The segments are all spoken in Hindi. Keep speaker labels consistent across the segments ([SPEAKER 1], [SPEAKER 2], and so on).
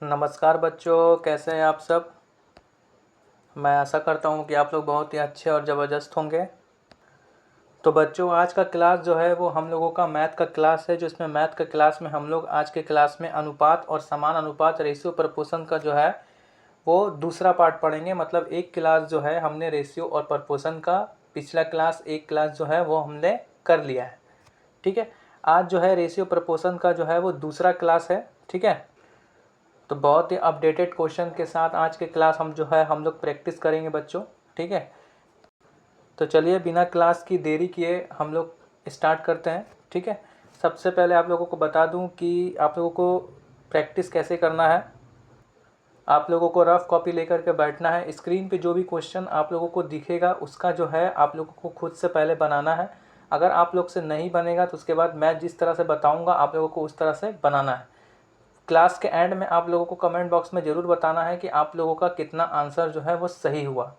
[SPEAKER 1] नमस्कार बच्चों, कैसे हैं आप सब। मैं आशा करता हूं कि आप लोग बहुत ही अच्छे और ज़बरदस्त होंगे। तो बच्चों, आज का क्लास जो है वो हम लोगों का मैथ का क्लास है, जो इसमें मैथ का क्लास में हम लोग आज के क्लास में अनुपात और समान अनुपात रेशियो प्रपोर्शन का जो है वो दूसरा पार्ट पढ़ेंगे। मतलब एक क्लास जो है हमने रेशियो और प्रपोर्शन का, पिछला क्लास एक क्लास जो है वो हमने कर लिया है। ठीक है, आज जो है रेशियो प्रपोर्शन का जो है वो दूसरा क्लास है। ठीक है, तो बहुत ही अपडेटेड क्वेश्चन के साथ आज के क्लास हम लोग प्रैक्टिस करेंगे बच्चों। ठीक है, तो चलिए बिना क्लास की देरी किए हम लोग स्टार्ट करते हैं। ठीक है, सबसे पहले आप लोगों को बता दूं कि आप लोगों को प्रैक्टिस कैसे करना है। आप लोगों को रफ कॉपी लेकर के बैठना है। स्क्रीन पे जो भी क्वेश्चन आप लोगों को दिखेगा उसका जो है आप लोगों को खुद से पहले बनाना है। अगर आप लोग से नहीं बनेगा तो उसके बाद मैं जिस तरह से बताऊँगा आप लोगों को उस तरह से बनाना है। क्लास के एंड में आप लोगों को कमेंट बॉक्स में ज़रूर बताना है कि आप लोगों का कितना आंसर जो है वो सही हुआ।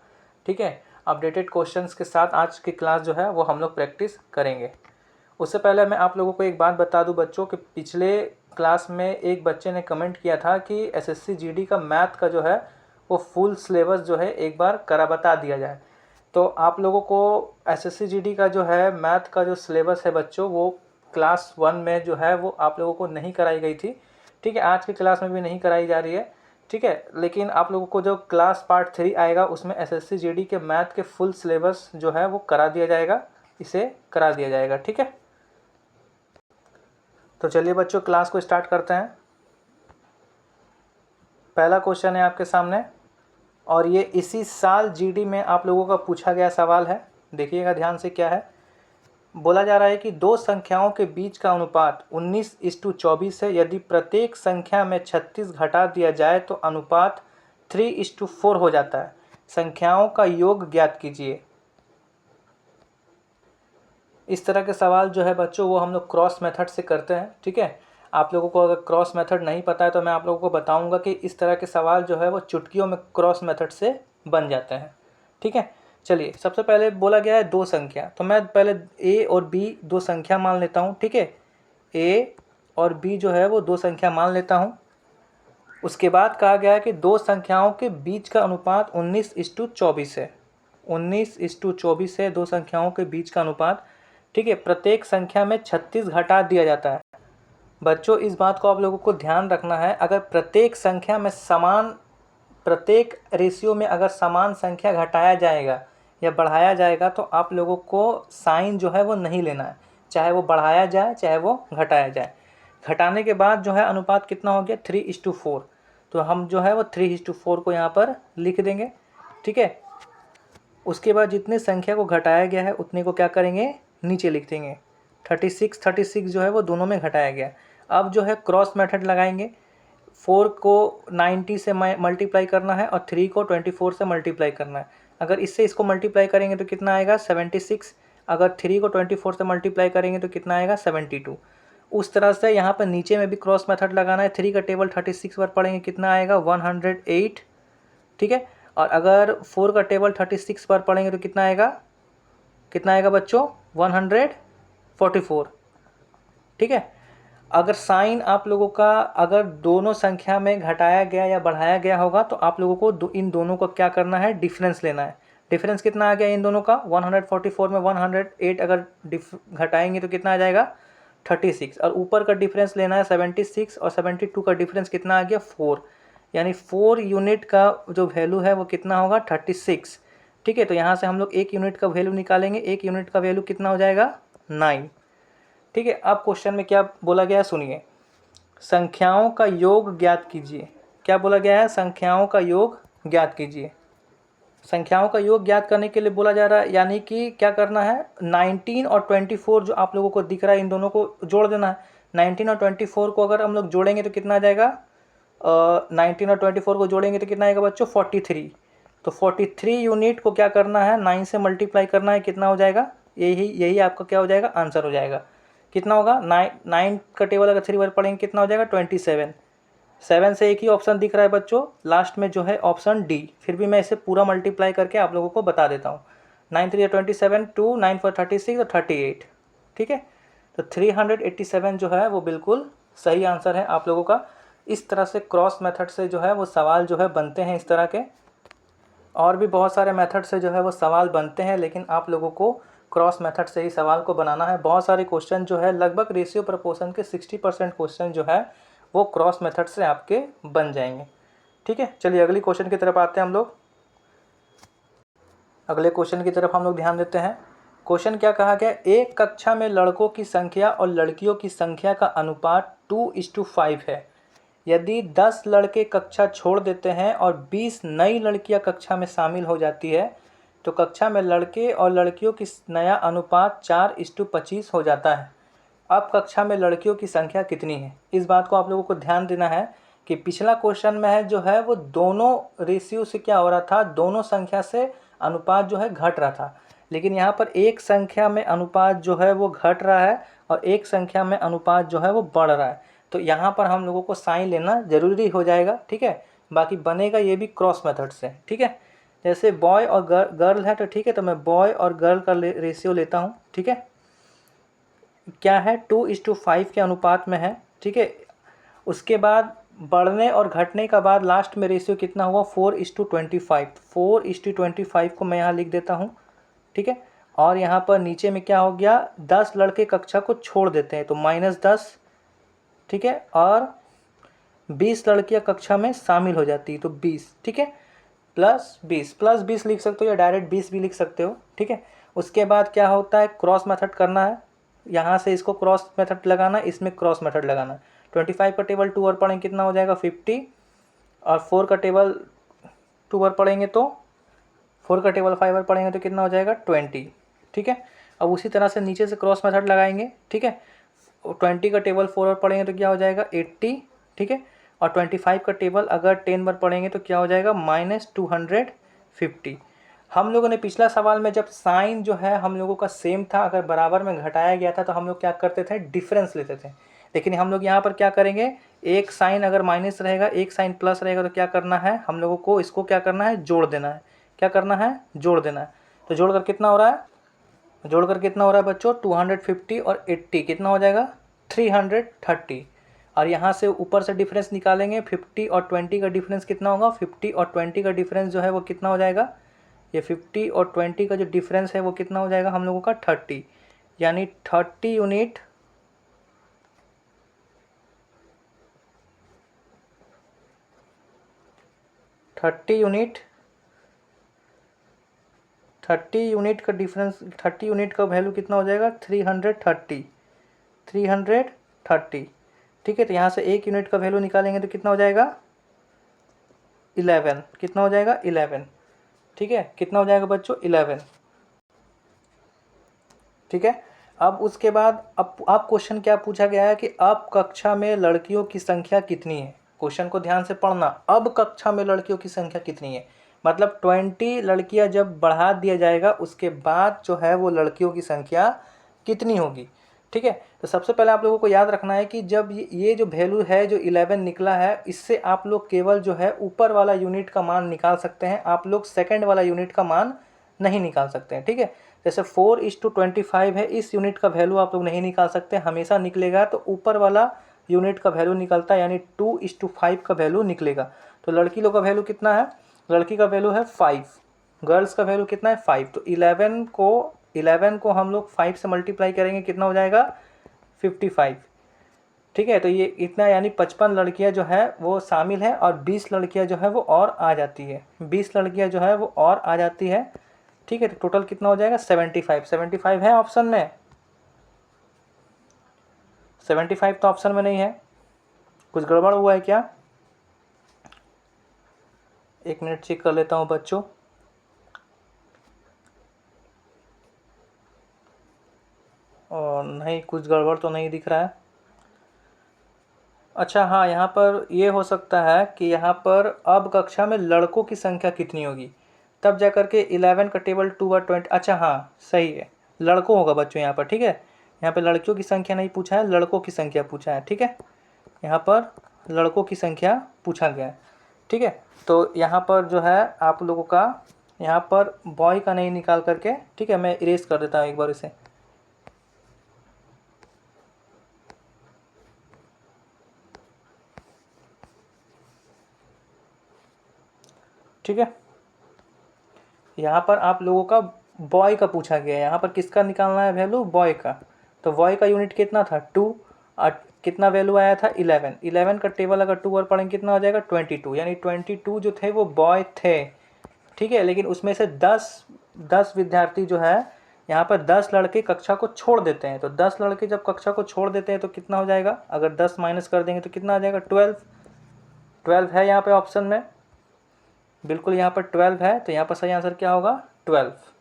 [SPEAKER 1] ठीक है, अपडेटेड क्वेश्चंस के साथ आज की क्लास जो है वो हम लोग प्रैक्टिस करेंगे। उससे पहले मैं आप लोगों को एक बात बता दूं बच्चों कि पिछले क्लास में एक बच्चे ने कमेंट किया था कि एसएससी जीडी का मैथ का जो है वो फुल सिलेबस जो है एक बार करा बता दिया जाए। तो आप लोगों को एसएससी जीडी का जो है मैथ का जो सिलेबस है बच्चों, वो क्लास 1 में जो है वो आप लोगों को नहीं कराई गई थी। ठीक है, आज की क्लास में भी नहीं कराई जा रही है। ठीक है, लेकिन आप लोगों को जो क्लास पार्ट 3 आएगा उसमें एसएससी जीडी के मैथ के फुल सिलेबस जो है वो करा दिया जाएगा, इसे करा दिया जाएगा। ठीक है, तो चलिए बच्चों क्लास को स्टार्ट करते हैं। पहला क्वेश्चन है आपके सामने और ये इसी साल जीडी में आप लोगों का पूछा गया सवाल है। देखिएगा ध्यान से क्या है। बोला जा रहा है कि दो संख्याओं के बीच का अनुपात 19:24 है। यदि प्रत्येक संख्या में 36 घटा दिया जाए तो अनुपात 3:4 हो जाता है। संख्याओं का योग ज्ञात कीजिए। इस तरह के सवाल जो है बच्चों वो हम लोग क्रॉस मेथड से करते हैं। ठीक है, आप लोगों को अगर क्रॉस मेथड नहीं पता है तो मैं आप लोगों को बताऊंगा कि इस तरह के सवाल जो है वो चुटकियों में क्रॉस मेथड से बन जाते हैं। ठीक है, चलिए सबसे पहले बोला गया है दो संख्या, तो मैं पहले ए और बी दो संख्या मान लेता हूँ। ठीक है, ए और बी जो है वो दो संख्या मान लेता हूँ। उसके बाद कहा गया है कि दो संख्याओं के बीच का अनुपात 19:24 है। 19:24 है दो संख्याओं के बीच का अनुपात। ठीक है, प्रत्येक संख्या में 36 घटा दिया जाता है। बच्चों इस बात को आप लोगों को ध्यान रखना है, अगर प्रत्येक संख्या में प्रत्येक रेशियो में अगर समान संख्या घटाया जाएगा या बढ़ाया जाएगा तो आप लोगों को साइन जो है वो नहीं लेना है, चाहे वो बढ़ाया जाए चाहे वो घटाया जाए। घटाने के बाद जो है अनुपात कितना हो गया 3:4, तो हम जो है वो 3:4 को यहाँ पर लिख देंगे। ठीक है, उसके बाद जितने संख्या को घटाया गया है उतने को क्या करेंगे नीचे लिख देंगे। 36 जो है वो दोनों में घटाया गया। अब जो है क्रॉस मेथड लगाएंगे। 4 को 90 से मल्टीप्लाई करना है और 3 को 24 से मल्टीप्लाई करना है। अगर इससे इसको मल्टीप्लाई करेंगे तो कितना आएगा 76। अगर 3 को 24 से मल्टीप्लाई करेंगे तो कितना आएगा 72। उस तरह से यहाँ पर नीचे में भी क्रॉस मेथड लगाना है। 3 का टेबल 36 पर पढ़ेंगे कितना आएगा 108। ठीक है, और अगर 4 का टेबल 36 पर पढ़ेंगे तो कितना आएगा बच्चों 144। ठीक है, अगर साइन आप लोगों का अगर दोनों संख्या में घटाया गया या बढ़ाया गया होगा तो आप लोगों को इन दोनों को क्या करना है डिफरेंस लेना है। डिफरेंस कितना आ गया इन दोनों का 144 में 108 अगर घटाएंगे तो कितना आ जाएगा 36, और ऊपर का डिफरेंस लेना है 76 और 72 का डिफरेंस कितना आ गया 4, यानी 4 यूनिट का जो वैल्यू है वो कितना होगा 36। ठीक है, तो यहाँ से हम लोग 1 यूनिट का वैल्यू निकालेंगे। 1 यूनिट का वैल्यू कितना हो जाएगा 9। ठीक है, अब क्वेश्चन में क्या बोला गया है सुनिए। संख्याओं का योग ज्ञात कीजिए। क्या बोला गया है संख्याओं का योग ज्ञात कीजिए। संख्याओं का योग ज्ञात करने के लिए बोला जा रहा है, यानी कि क्या करना है 19 और 24 जो आप लोगों को दिख रहा है इन दोनों को जोड़ देना है। 19 और 24 को अगर हम लोग जोड़ेंगे तो कितना आ जाएगा 19 और 24 को जोड़ेंगे तो कितना आएगा बच्चों 43। तो 43 यूनिट को क्या करना है 9 से मल्टीप्लाई करना है, कितना हो जाएगा यही आपका क्या हो जाएगा आंसर हो जाएगा। कितना होगा 9 का टेबल अगर 3 बार पढ़ेंगे कितना हो जाएगा 27। 7 से एक ही ऑप्शन दिख रहा है बच्चों लास्ट में जो है ऑप्शन डी, फिर भी मैं इसे पूरा मल्टीप्लाई करके आप लोगों को बता देता हूँ। 9 3 27, 2 9 4 36 और 38। ठीक है, तो 387 जो है वो बिल्कुल सही आंसर है आप लोगों का। इस तरह से क्रॉस मेथड से जो है वो सवाल जो है बनते हैं इस तरह के। और भी बहुत सारे मेथड से जो है वो सवाल बनते हैं, लेकिन आप लोगों को क्रॉस मेथड से ही सवाल को बनाना है। बहुत सारे क्वेश्चन जो है लगभग रेशियो प्रपोर्शन के 60% क्वेश्चन जो है वो क्रॉस मेथड से आपके बन जाएंगे। ठीक है, चलिए अगली क्वेश्चन की तरफ आते हैं हम लोग। अगले क्वेश्चन की तरफ हम लोग ध्यान देते हैं। क्वेश्चन क्या कहा गया, एक कक्षा में लड़कों की संख्या और लड़कियों की संख्या का अनुपात 2:5 है। यदि 10 लड़के कक्षा छोड़ देते हैं और 20 नई लड़कियां कक्षा में शामिल हो जाती है तो कक्षा में लड़के और लड़कियों की नया अनुपात 4:25 हो जाता है। अब कक्षा में लड़कियों की संख्या कितनी है? इस बात को आप लोगों को ध्यान देना है कि पिछला क्वेश्चन में है जो है वो दोनों रेशियो से क्या हो रहा था, दोनों संख्या से अनुपात जो है घट रहा था, लेकिन यहाँ पर एक संख्या में अनुपात जो है वो घट रहा है और एक संख्या में अनुपात जो है वो बढ़ रहा है। तो यहाँ पर हम लोगों को साइन लेना ज़रूरी हो जाएगा। ठीक है, बाकी बनेगा ये भी क्रॉस मेथड से। ठीक है, जैसे बॉय और गर्ल है तो ठीक है, तो मैं बॉय और गर्ल का रेशियो लेता हूँ। ठीक है, क्या है 2:5 के अनुपात में है। ठीक है, उसके बाद बढ़ने और घटने का बाद लास्ट में रेशियो कितना हुआ 4:25। 4:25 को मैं यहाँ लिख देता हूँ। ठीक है, और यहाँ पर नीचे में क्या हो गया, 10 लड़के कक्षा को छोड़ देते हैं तो -10। ठीक है, और 20 लड़कियाँ कक्षा में शामिल हो जाती है तो 20। ठीक है, +20 लिख सकते हो या डायरेक्ट 20 भी लिख सकते हो। ठीक है, उसके बाद क्या होता है, क्रॉस मेथड करना है। यहाँ से इसको क्रॉस मेथड लगाना, इसमें क्रॉस मेथड लगाना। 25 का टेबल 2 और पढ़ेंगे कितना हो जाएगा 50, और 4 का टेबल 2 और पढ़ेंगे तो 4 का टेबल 5 और पढ़ेंगे तो कितना हो जाएगा 20। ठीक है, अब उसी तरह से नीचे से क्रॉस मेथड लगाएंगे। ठीक है, 20 का टेबल 4 और पढ़ेंगे तो क्या हो जाएगा 80। ठीक है, और 25 का टेबल अगर 10 बार पढ़ेंगे तो क्या हो जाएगा -250। हम लोगों ने पिछला सवाल में जब साइन जो है हम लोगों का सेम था, अगर बराबर में घटाया गया था तो हम लोग क्या करते थे, डिफरेंस लेते थे। लेकिन हम लोग यहाँ पर क्या करेंगे, एक साइन अगर माइनस रहेगा एक साइन प्लस रहेगा तो क्या करना है, हम लोगों को इसको क्या करना है, जोड़ देना है। क्या करना है, जोड़ देना है। तो जोड़ कर कितना हो रहा है, जोड़कर कितना हो रहा है बच्चों 250 और 80 कितना हो जाएगा 330। और यहाँ से ऊपर से डिफरेंस निकालेंगे, 50 और 20 का डिफरेंस कितना होगा, 50 और 20 का डिफरेंस जो है वो कितना हो जाएगा, ये 50 और 20 का जो डिफरेंस है वो कितना हो जाएगा हम लोगों का 30, यानी 30 यूनिट 30 यूनिट का डिफरेंस, 30 यूनिट का वैल्यू कितना हो जाएगा 330। ठीक है, तो यहाँ से 1 यूनिट का वैल्यू निकालेंगे तो कितना हो जाएगा 11। कितना हो जाएगा 11। ठीक है, कितना हो जाएगा बच्चों 11। ठीक है, अब उसके बाद अब क्वेश्चन क्या पूछा गया है कि अब कक्षा में लड़कियों की संख्या कितनी है। क्वेश्चन को ध्यान से पढ़ना, अब कक्षा में लड़कियों की संख्या कितनी है, मतलब 20 लड़कियां जब बढ़ा दिया जाएगा उसके बाद जो है वो लड़कियों की संख्या कितनी होगी। ठीक है, तो सबसे पहले आप लोगों को याद रखना है कि जब ये जो वैल्यू है जो 11 निकला है, इससे आप लोग केवल जो है ऊपर वाला यूनिट का मान निकाल सकते हैं, आप लोग सेकंड वाला यूनिट का मान नहीं निकाल सकते हैं। ठीक है, जैसे 4:25 है, इस यूनिट का वैल्यू आप लोग नहीं निकाल सकते, हमेशा निकलेगा तो ऊपर वाला यूनिट का वैल्यू निकलता है, यानी 2:5 का वैल्यू निकलेगा। तो लड़की लोग का वैल्यू कितना है, लड़की का वैल्यू है 5, गर्ल्स का वैल्यू कितना है 5। तो 11 को हम लोग 5 से मल्टीप्लाई करेंगे कितना हो जाएगा 55। ठीक है, तो ये इतना यानी 55 लड़कियां जो है वो शामिल है और 20 लड़कियां जो है वो और आ जाती है, 20 लड़कियां जो है वो और आ जाती है। ठीक है, तो टोटल कितना हो जाएगा 75। 75 है ऑप्शन में, 75 तो ऑप्शन में नहीं है, कुछ गड़बड़ हुआ है क्या, 1 मिनट चेक कर लेता हूँ बच्चों। और नहीं, कुछ गड़बड़ तो नहीं दिख रहा है। अच्छा हाँ, यहाँ पर ये हो सकता है कि यहाँ पर अब कक्षा में लड़कों की संख्या कितनी होगी, तब जा कर के 11 का टेबल 2 और 20। अच्छा हाँ सही है, लड़कों होगा बच्चों यहाँ पर। ठीक है, यहाँ पे लड़कियों की संख्या नहीं पूछा है, लड़कों की संख्या पूछा है। ठीक है, यहाँ पर लड़कों की संख्या पूछा गया है। ठीक है, तो यहाँ पर जो है आप लोगों का यहाँ पर बॉय का नहीं निकाल करके, ठीक है मैं इरेज कर देता हूँ एक बार इसे। ठीक है। यहाँ पर आप लोगों का बॉय का पूछा गया है, यहाँ पर किसका निकालना है वैल्यू, बॉय का। तो बॉय का यूनिट कितना था 2, और कितना वैल्यू आया था 11। 11 का टेबल अगर 2 और पढ़ेंगे कितना हो जाएगा 22, यानी 22 जो थे वो बॉय थे, ठीक है। लेकिन उसमें से 10 विद्यार्थी जो है, यहाँ पर 10 लड़के कक्षा को छोड़ देते हैं। तो 10 लड़के जब कक्षा को छोड़ देते हैं तो कितना हो जाएगा, अगर 10 माइनस कर देंगे तो कितना आ जाएगा 12 है यहाँ पे ऑप्शन में, बिल्कुल यहाँ पर 12 है। तो यहाँ पर सही आंसर क्या होगा 12,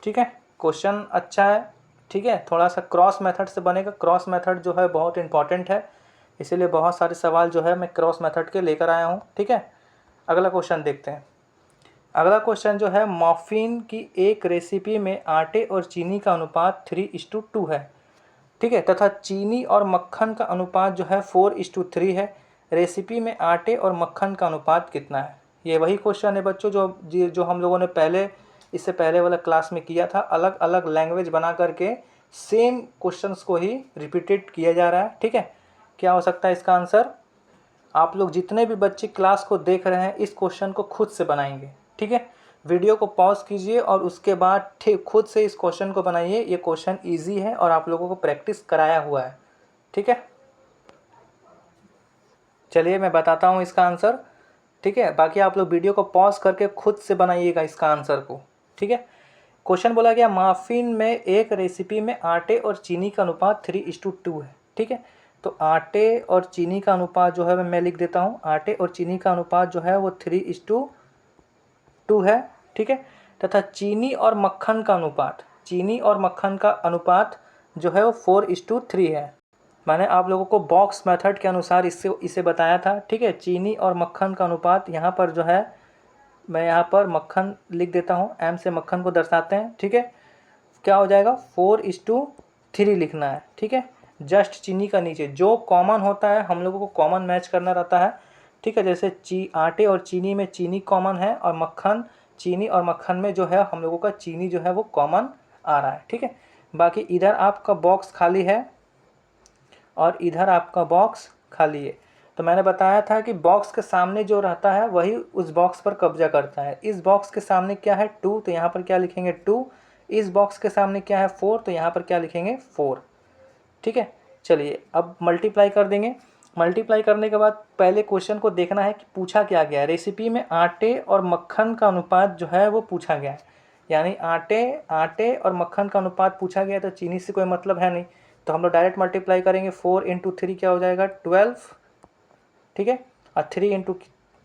[SPEAKER 1] ठीक है। क्वेश्चन अच्छा है, ठीक है। थोड़ा सा क्रॉस मेथड से बनेगा, क्रॉस मेथड जो है बहुत इंपॉर्टेंट है, इसीलिए बहुत सारे सवाल जो है मैं क्रॉस मेथड के लेकर आया हूँ, ठीक है। अगला क्वेश्चन देखते हैं। अगला क्वेश्चन जो है, मॉफिन की एक रेसिपी में आटे और चीनी का अनुपात 3:2 है, ठीक है, तथा चीनी और मक्खन का अनुपात जो है 4:3 है। रेसिपी में आटे और मक्खन का अनुपात कितना है। ये वही क्वेश्चन है बच्चों जो हम लोगों ने इससे पहले वाला क्लास में किया था। अलग अलग लैंग्वेज बना करके सेम क्वेश्चंस को ही रिपीटेड किया जा रहा है, ठीक है। क्या हो सकता है इसका आंसर, आप लोग जितने भी बच्चे क्लास को देख रहे हैं इस क्वेश्चन को खुद से बनाएंगे, ठीक है। वीडियो को पॉज कीजिए और उसके बाद ठीक खुद से इस क्वेश्चन को बनाइए। ये क्वेश्चन इजी है और आप लोगों को प्रैक्टिस कराया हुआ है, ठीक है। चलिए मैं बताता हूँ इसका आंसर, ठीक है। बाकी आप लोग वीडियो को पॉज करके खुद से बनाइएगा इसका आंसर को, ठीक है। क्वेश्चन बोला गया, माफिन में एक रेसिपी में आटे और चीनी का अनुपात 3:2 है, ठीक है। तो आटे और चीनी का अनुपात जो है मैं लिख देता हूँ, आटे और चीनी का अनुपात जो है वो 3:2 है, ठीक है। तथा चीनी और मक्खन का अनुपात जो है वो 4:3 है। मैंने आप लोगों को बॉक्स मेथड के अनुसार इसे बताया था, ठीक है। चीनी और मक्खन का अनुपात यहाँ पर जो है, मैं यहाँ पर मक्खन लिख देता हूँ, एम से मक्खन को दर्शाते हैं, ठीक है। क्या हो जाएगा 4:3 लिखना है, ठीक है। जस्ट चीनी का नीचे जो कॉमन होता है हम लोगों को कॉमन मैच करना रहता है, ठीक है। जैसे आटे और चीनी में चीनी कॉमन है और चीनी और मक्खन में जो है हम लोगों का चीनी जो है वो कॉमन आ रहा है, ठीक है। बाकी इधर आपका बॉक्स खाली है और इधर आपका बॉक्स खाली है। तो मैंने बताया था कि बॉक्स के सामने जो रहता है वही उस बॉक्स पर कब्जा करता है। इस बॉक्स के सामने क्या है 2, तो यहाँ पर क्या लिखेंगे 2। इस बॉक्स के सामने क्या है 4, तो यहाँ पर क्या लिखेंगे 4, ठीक है। चलिए अब मल्टीप्लाई कर देंगे। मल्टीप्लाई करने के बाद पहले क्वेश्चन को देखना है कि पूछा क्या गया है। रेसिपी में आटे और मक्खन का अनुपात जो है वो पूछा गया है, यानी आटे और मक्खन का अनुपात पूछा गया है, तो चीनी से कोई मतलब है नहीं। तो हम लोग डायरेक्ट मल्टीप्लाई करेंगे, 4 × 3 क्या हो जाएगा 12, ठीक है। और 3 ×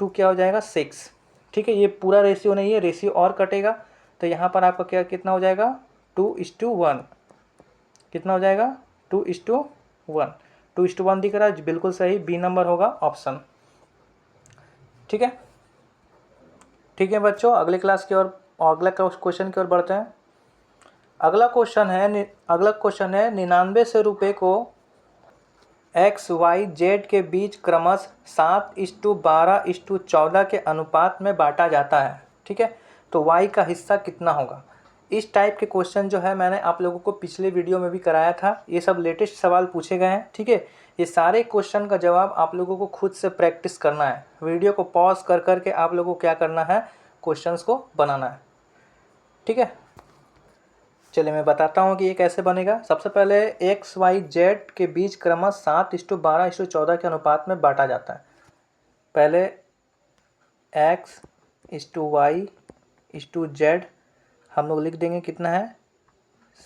[SPEAKER 1] 2 क्या हो जाएगा 6, ठीक है। ये पूरा रेशियो नहीं है, रेशियो और कटेगा। तो यहाँ पर आपका क्या कितना हो जाएगा 2:1, कितना हो जाएगा 2:1। 2:1 दिख रहा है, बिल्कुल सही, बी नंबर होगा ऑप्शन, ठीक है। ठीक है बच्चों, अगले क्लास की ओर, अगला क्वेश्चन की ओर बढ़ते हैं। अगला क्वेश्चन है 99 रुपये को XYZ के बीच क्रमश 7:12:14 के अनुपात में बांटा जाता है, ठीक है। तो Y का हिस्सा कितना होगा। इस टाइप के क्वेश्चन जो है मैंने आप लोगों को पिछले वीडियो में भी कराया था। ये सब लेटेस्ट सवाल पूछे गए हैं, ठीक है। ये सारे क्वेश्चन का जवाब आप लोगों को खुद से प्रैक्टिस करना है। वीडियो को पॉज कर करके आप लोगों को क्या करना है, क्वेश्चंस को बनाना है, ठीक है। चलिए मैं बताता हूँ कि ये कैसे बनेगा। सबसे पहले XYZ के बीच क्रमश 7:12:14 के अनुपात में बांटा जाता है। पहले X:Y:Z हम लोग लिख देंगे, कितना है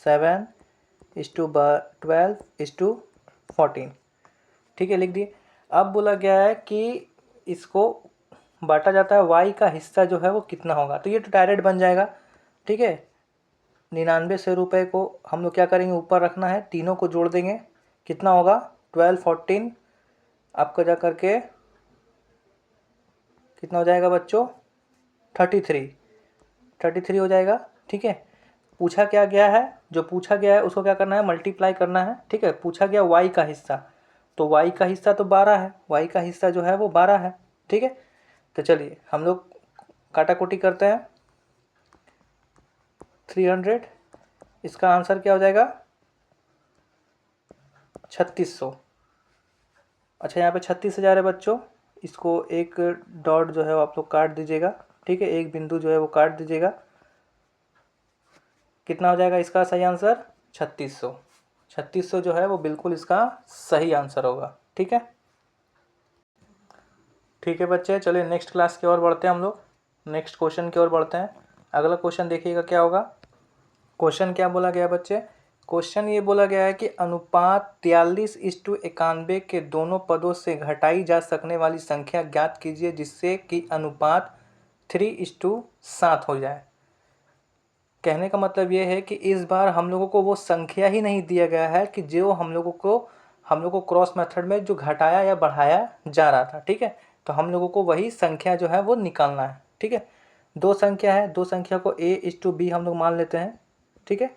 [SPEAKER 1] 7:12:14, ठीक है, लिख दिए। अब बोला गया है कि इसको बांटा जाता है, Y का हिस्सा जो है वो कितना होगा। तो ये तो डायरेक्ट बन जाएगा, ठीक है। 99 रुपये को हम लोग क्या करेंगे, ऊपर रखना है, तीनों को जोड़ देंगे, कितना होगा 12 14, आपका जा करके कितना हो जाएगा बच्चों 33 हो जाएगा, ठीक है। पूछा क्या गया है, जो पूछा गया है उसको क्या करना है, मल्टीप्लाई करना है, ठीक है। पूछा गया Y का हिस्सा, तो Y का हिस्सा तो 12 है, Y का हिस्सा जो है वो 12 है, ठीक है। तो चलिए हम लोग काटाकुटी करते हैं, 300, इसका आंसर क्या हो जाएगा 3600। अच्छा यहाँ पे 36,000 है बच्चों, इसको एक डॉट जो है आप लोग काट दीजिएगा, ठीक है, एक बिंदु जो है वो काट दीजिएगा। कितना हो जाएगा इसका सही आंसर? 3600। 3600 जो है वो बिल्कुल इसका सही आंसर होगा। ठीक है, ठीक है बच्चे, चलिए नेक्स्ट क्लास की ओर बढ़ते हैं हम लोग, नेक्स्ट क्वेश्चन की ओर बढ़ते हैं। अगला क्वेश्चन देखिएगा क्या होगा। क्वेश्चन क्या बोला गया बच्चे? क्वेश्चन ये बोला गया है कि अनुपात 43:91 के दोनों पदों से घटाई जा सकने वाली संख्या ज्ञात कीजिए जिससे कि अनुपात 3:7 हो जाए। कहने का मतलब ये है कि इस बार हम लोगों को वो संख्या ही नहीं दिया गया है कि जो हम लोगों को क्रॉस मेथड में जो घटाया या बढ़ाया जा रहा था। ठीक है, तो हम लोगों को वही संख्या जो है वो निकालना है। ठीक है, दो संख्या है, दो संख्या को A:B हम लोग मान लेते हैं। ठीक है,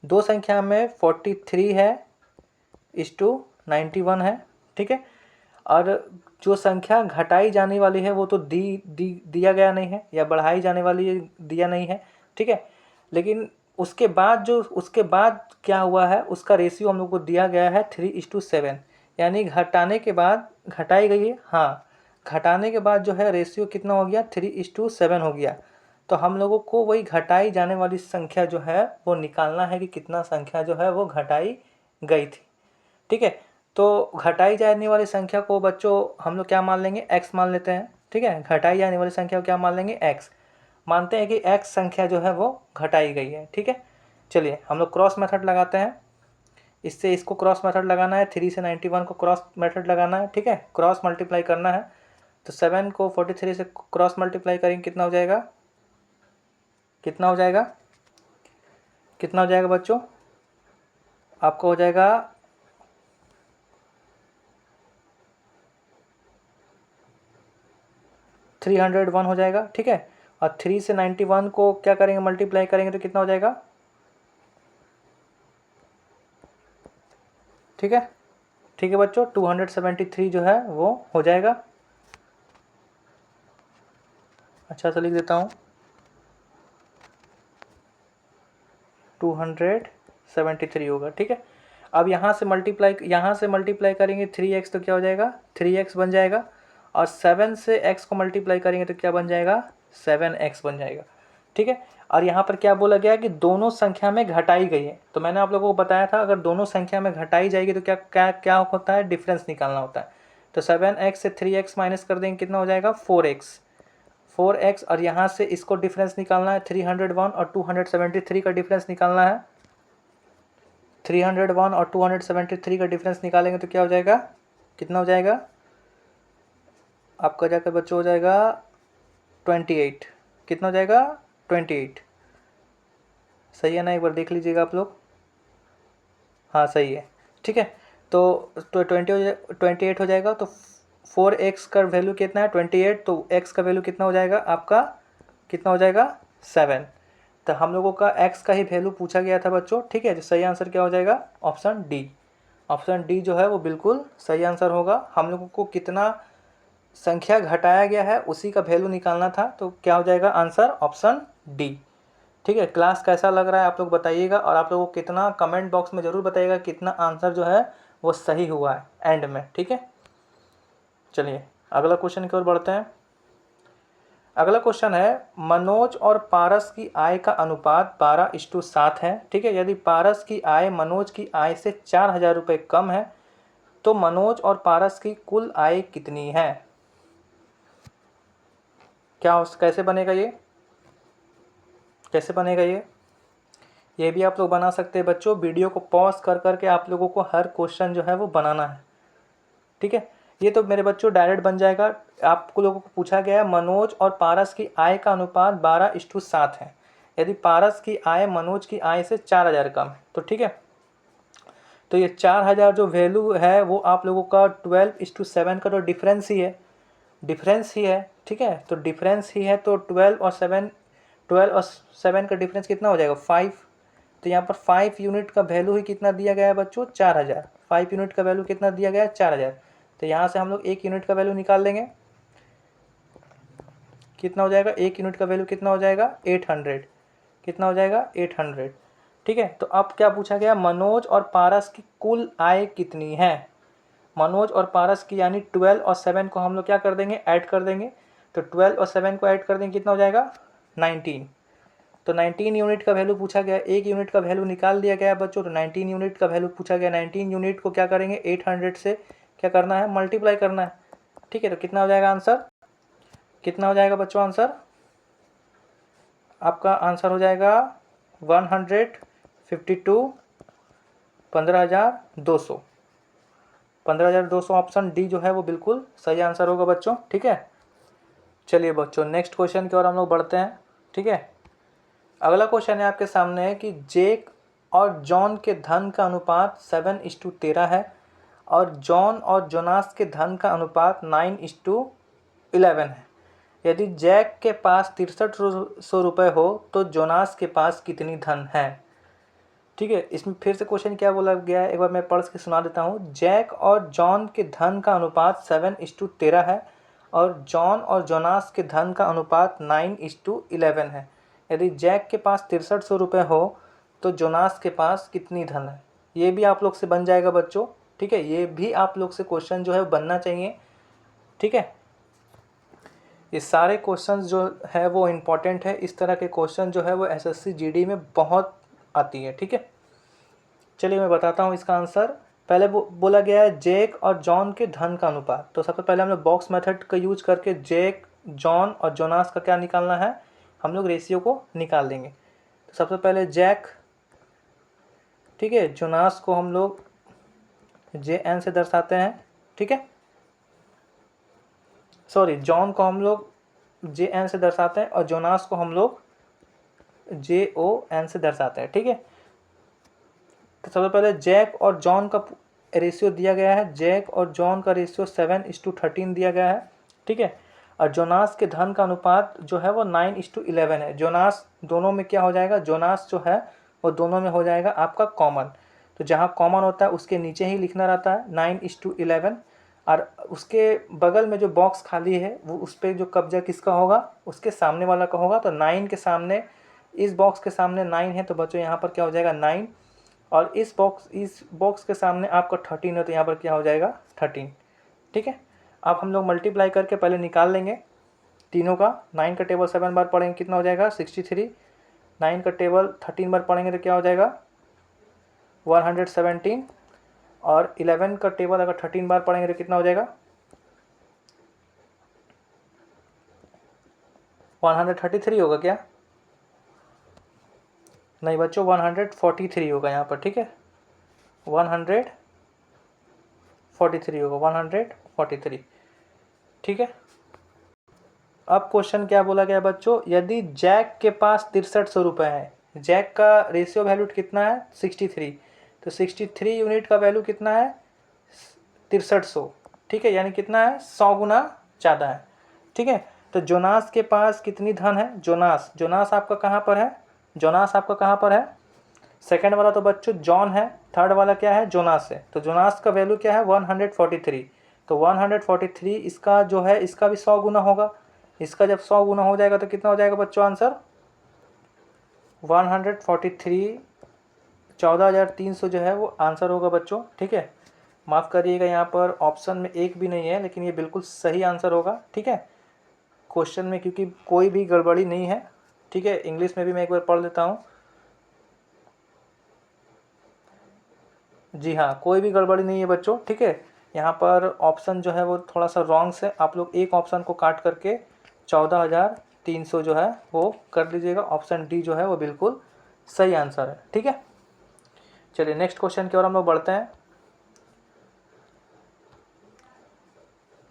[SPEAKER 1] दो संख्या में 43 है (91 है। ठीक है, और जो संख्या घटाई जाने वाली है वो तो दिया गया नहीं है, या बढ़ाई जाने वाली दिया नहीं है। ठीक है, लेकिन उसके बाद क्या हुआ है उसका रेशियो हम लोग को दिया गया है 3:7, यानी घटाने के बाद घटाई गई है। हाँ, घटाने के बाद जो है रेशियो कितना हो गया? 3:7 हो गया। तो हम लोगों को वही घटाई जाने वाली संख्या जो है वो निकालना है कि कितना संख्या जो है वो घटाई गई थी। ठीक है, तो घटाई जाने वाली संख्या को बच्चों हम लोग क्या मान लेंगे? x मान लेते हैं। ठीक है, घटाई जाने वाली संख्या को क्या मान लेंगे? x। मानते हैं कि x संख्या जो है वो घटाई गई है। ठीक है, चलिए हम लोग क्रॉस मेथड लगाते हैं। इससे इसको क्रॉस मेथड लगाना है, 3 से 91 को क्रॉस मेथड लगाना है। ठीक है, क्रॉस मल्टीप्लाई करना है। तो 7 को 43 से क्रॉस मल्टीप्लाई करेंगे, कितना हो जाएगा? कितना हो जाएगा? कितना हो जाएगा बच्चों? आपको हो जाएगा 301 हो जाएगा। ठीक है, और 3 से 91 को क्या करेंगे? मल्टीप्लाई करेंगे तो कितना हो जाएगा? ठीक है, ठीक है बच्चों, 273 जो है वो हो जाएगा। अच्छा सा लिख देता हूँ, 273 होगा। ठीक है, अब यहाँ से मल्टीप्लाई करेंगे 3x तो क्या हो जाएगा? 3x बन जाएगा। और 7 से x को मल्टीप्लाई करेंगे तो क्या बन जाएगा? 7x बन जाएगा। ठीक है, और यहाँ पर क्या बोला गया कि दोनों संख्या में घटाई गई है। तो मैंने आप लोगों को बताया था अगर दोनों संख्या में घटाई जाएगी तो क्या क्या क्या होता है? डिफरेंस निकालना होता है। तो 7x से 3x माइनस कर देंगे, कितना हो जाएगा? 4x। और यहाँ से इसको डिफरेंस निकालना है 301 और 273 का डिफरेंस निकालना है। 301 और 273 का डिफरेंस निकालेंगे तो क्या हो जाएगा? कितना हो जाएगा आपका? जाकर बच्चों हो जाएगा 28। कितना हो जाएगा? 28। सही है ना? एक बार देख लीजिएगा आप लोग। हाँ सही है। ठीक है, तो 28 हो जाएगा। तो 4x का वैल्यू कितना है? 28। तो x का वैल्यू कितना हो जाएगा आपका? कितना हो जाएगा? 7। तो हम लोगों का x का ही वैल्यू पूछा गया था बच्चों। ठीक है, तो सही आंसर क्या हो जाएगा? Option D. ऑप्शन डी जो है वो बिल्कुल सही आंसर होगा। हम लोगों को कितना संख्या घटाया गया है उसी का वैल्यू निकालना था, तो क्या हो जाएगा आंसर? Option D. ठीक है, क्लास कैसा लग रहा है आप लोग बताइएगा, और आप लोगों को कितना कमेंट बॉक्स में ज़रूर बताइएगा कितना आंसर जो है वो सही हुआ है एंड में। ठीक है, चलिए अगला क्वेश्चन की ओर बढ़ते हैं। अगला क्वेश्चन है, मनोज और पारस की आय का अनुपात 12:7 है। ठीक है, यदि पारस की आय मनोज की आय से 4,000 रुपये कम है तो मनोज और पारस की कुल आय कितनी है? कैसे बनेगा ये? कैसे बनेगा ये भी आप लोग बना सकते हैं बच्चों। वीडियो को पॉज कर करके आप लोगों को हर क्वेश्चन जो है वो बनाना है। ठीक है, ये तो मेरे बच्चों डायरेक्ट बन जाएगा। आपको लोगों को पूछा गया है मनोज और पारस की आय का अनुपात 12:7 है। यदि पारस की आय मनोज की आय से 4,000 कम है तो ठीक है, तो ये 4,000 जो वैल्यू है वो आप लोगों का 12:7 का तो डिफरेंस ही है। ठीक है, तो डिफरेंस ही है, तो 12 और 7 का डिफरेंस कितना हो जाएगा? 5। तो यहाँ पर 5 यूनिट का वैल्यू ही कितना दिया गया है बच्चों? 4,000। 5 यूनिट का वैल्यू कितना दिया गया है? 4,000। तो यहाँ से हम लोग 1 यूनिट का वैल्यू निकाल लेंगे। कितना हो जाएगा? 1 यूनिट का वैल्यू कितना हो जाएगा? 800। कितना हो जाएगा? 800। ठीक है, तो अब क्या पूछा गया? मनोज और पारस की कुल आय कितनी है? मनोज और पारस की, यानी 12 और 7 को हम लोग क्या कर देंगे? ऐड कर देंगे। तो 12 और 7 को ऐड कर देंगे, कितना हो जाएगा 19। तो 19 यूनिट का वैल्यू पूछा गया, 1 यूनिट का वैल्यू निकाल दिया गया बच्चों। तो 19 यूनिट का वैल्यू पूछा गया, 19 यूनिट को क्या करेंगे 800 से क्या करना है, मल्टीप्लाई करना है। ठीक है, तो कितना हो जाएगा आंसर, कितना हो जाएगा बच्चों आंसर, आपका आंसर हो जाएगा 152, 15,200, 15,200 ऑप्शन डी जो है वो बिल्कुल सही आंसर होगा बच्चों। ठीक है, चलिए बच्चों नेक्स्ट क्वेश्चन की ओर हम लोग बढ़ते हैं। ठीक है, अगला क्वेश्चन है आपके सामने है कि जेक और जॉन के धन का अनुपात 7:13 है और जॉन और जोनास के धन का अनुपात 9:11 है। यदि जैक के पास 6300 रुपये हो तो जोनास के पास कितनी धन है। ठीक है, इसमें फिर से क्वेश्चन क्या बोला गया है, एक बार मैं पढ़ के सुना देता हूँ। जैक और जॉन के धन का अनुपात 7:13 है और जॉन और जोनास के धन का अनुपात 9:11 है। यदि जैक के पास 6300 रुपये हो तो जोनास के पास कितनी धन है। ये भी आप लोग से बन जाएगा बच्चों। ठीक है, ये भी आप लोग से क्वेश्चन जो है बनना चाहिए। ठीक है, ये सारे क्वेश्चंस जो है वो इम्पॉर्टेंट है। इस तरह के क्वेश्चन जो है वो एसएससी जीडी में बहुत आती है। ठीक है, चलिए मैं बताता हूँ इसका आंसर। पहले बोला गया है जेक और जॉन के धन का अनुपात। तो सबसे पहले हम लोग बॉक्स मेथड का यूज करके जेक, जॉन और जोनास का क्या निकालना है, हम लोग रेशियो को निकाल देंगे। तो सबसे पहले जैक, ठीक है, जोनास को हम लोग JN से दर्शाते हैं। ठीक है, सॉरी, जॉन को हम लोग JN से दर्शाते हैं और जोनास को हम लोग JON से दर्शाते हैं। ठीक है, तो सबसे पहले जैक और जॉन का रेशियो दिया गया है। जैक और जॉन का रेशियो 7:13 दिया गया है। ठीक है, और जोनास के धन का अनुपात जो है वो 9:11 है। जोनास दोनों में क्या हो जाएगा, जोनास जो है वो दोनों में हो जाएगा आपका कॉमन। तो जहाँ कॉमन होता है उसके नीचे ही लिखना रहता है 9:11, और उसके बगल में जो बॉक्स खाली है वो उस पर जो कब्जा किसका होगा, उसके सामने वाला का होगा। तो 9 के सामने, इस बॉक्स के सामने 9 है तो बच्चों यहाँ पर क्या हो जाएगा 9, और इस बॉक्स के सामने आपका 13 है तो यहाँ पर क्या हो जाएगा 13। ठीक है, अब हम लोग मल्टीप्लाई करके पहले निकाल लेंगे तीनों का। 9 का टेबल 7 बार पढ़ेंगे कितना हो जाएगा 63, 9 का टेबल 13 बार पढ़ेंगे तो क्या हो जाएगा 117, और 11 का टेबल अगर 13 बार पढ़ेंगे तो कितना हो जाएगा 133 होगा क्या, नहीं बच्चों 143 होगा यहाँ पर। ठीक है, 143 होगा, 143। ठीक है, अब क्वेश्चन क्या बोला गया बच्चों, यदि जैक के पास 6300 रुपये है, जैक का रेशियो वैल्यू कितना है 63, तो 63 यूनिट का वैल्यू कितना है 6300। ठीक है, यानी कितना है 100 गुना ज़्यादा है। ठीक है, तो जोनास के पास कितनी धन है, जोनास आपका कहाँ पर है, जोनास आपका कहाँ पर है, सेकंड वाला तो बच्चों जॉन है, थर्ड वाला क्या है जोनास है। तो जोनास का वैल्यू क्या है 143, तो 143 इसका जो है इसका भी 100 गुना होगा। इसका जब 100 गुना हो जाएगा तो कितना हो जाएगा बच्चों आंसर 143, 14,300 जो है वो आंसर होगा बच्चों। ठीक है, माफ़ करिएगा यहाँ पर ऑप्शन में एक भी नहीं है, लेकिन ये बिल्कुल सही आंसर होगा। ठीक है, क्वेश्चन में क्योंकि कोई भी गड़बड़ी नहीं है। ठीक है, इंग्लिश में भी मैं एक बार पढ़ देता हूँ। जी हाँ, कोई भी गड़बड़ी नहीं है बच्चों। ठीक है, यहाँ पर ऑप्शन जो है वो थोड़ा सा रॉन्ग है, आप लोग एक ऑप्शन को काट करके 14,300 जो है वो कर लीजिएगा। ऑप्शन डी जो है वो बिल्कुल सही आंसर है। ठीक है, चलिए नेक्स्ट क्वेश्चन की ओर हम लोग बढ़ते हैं।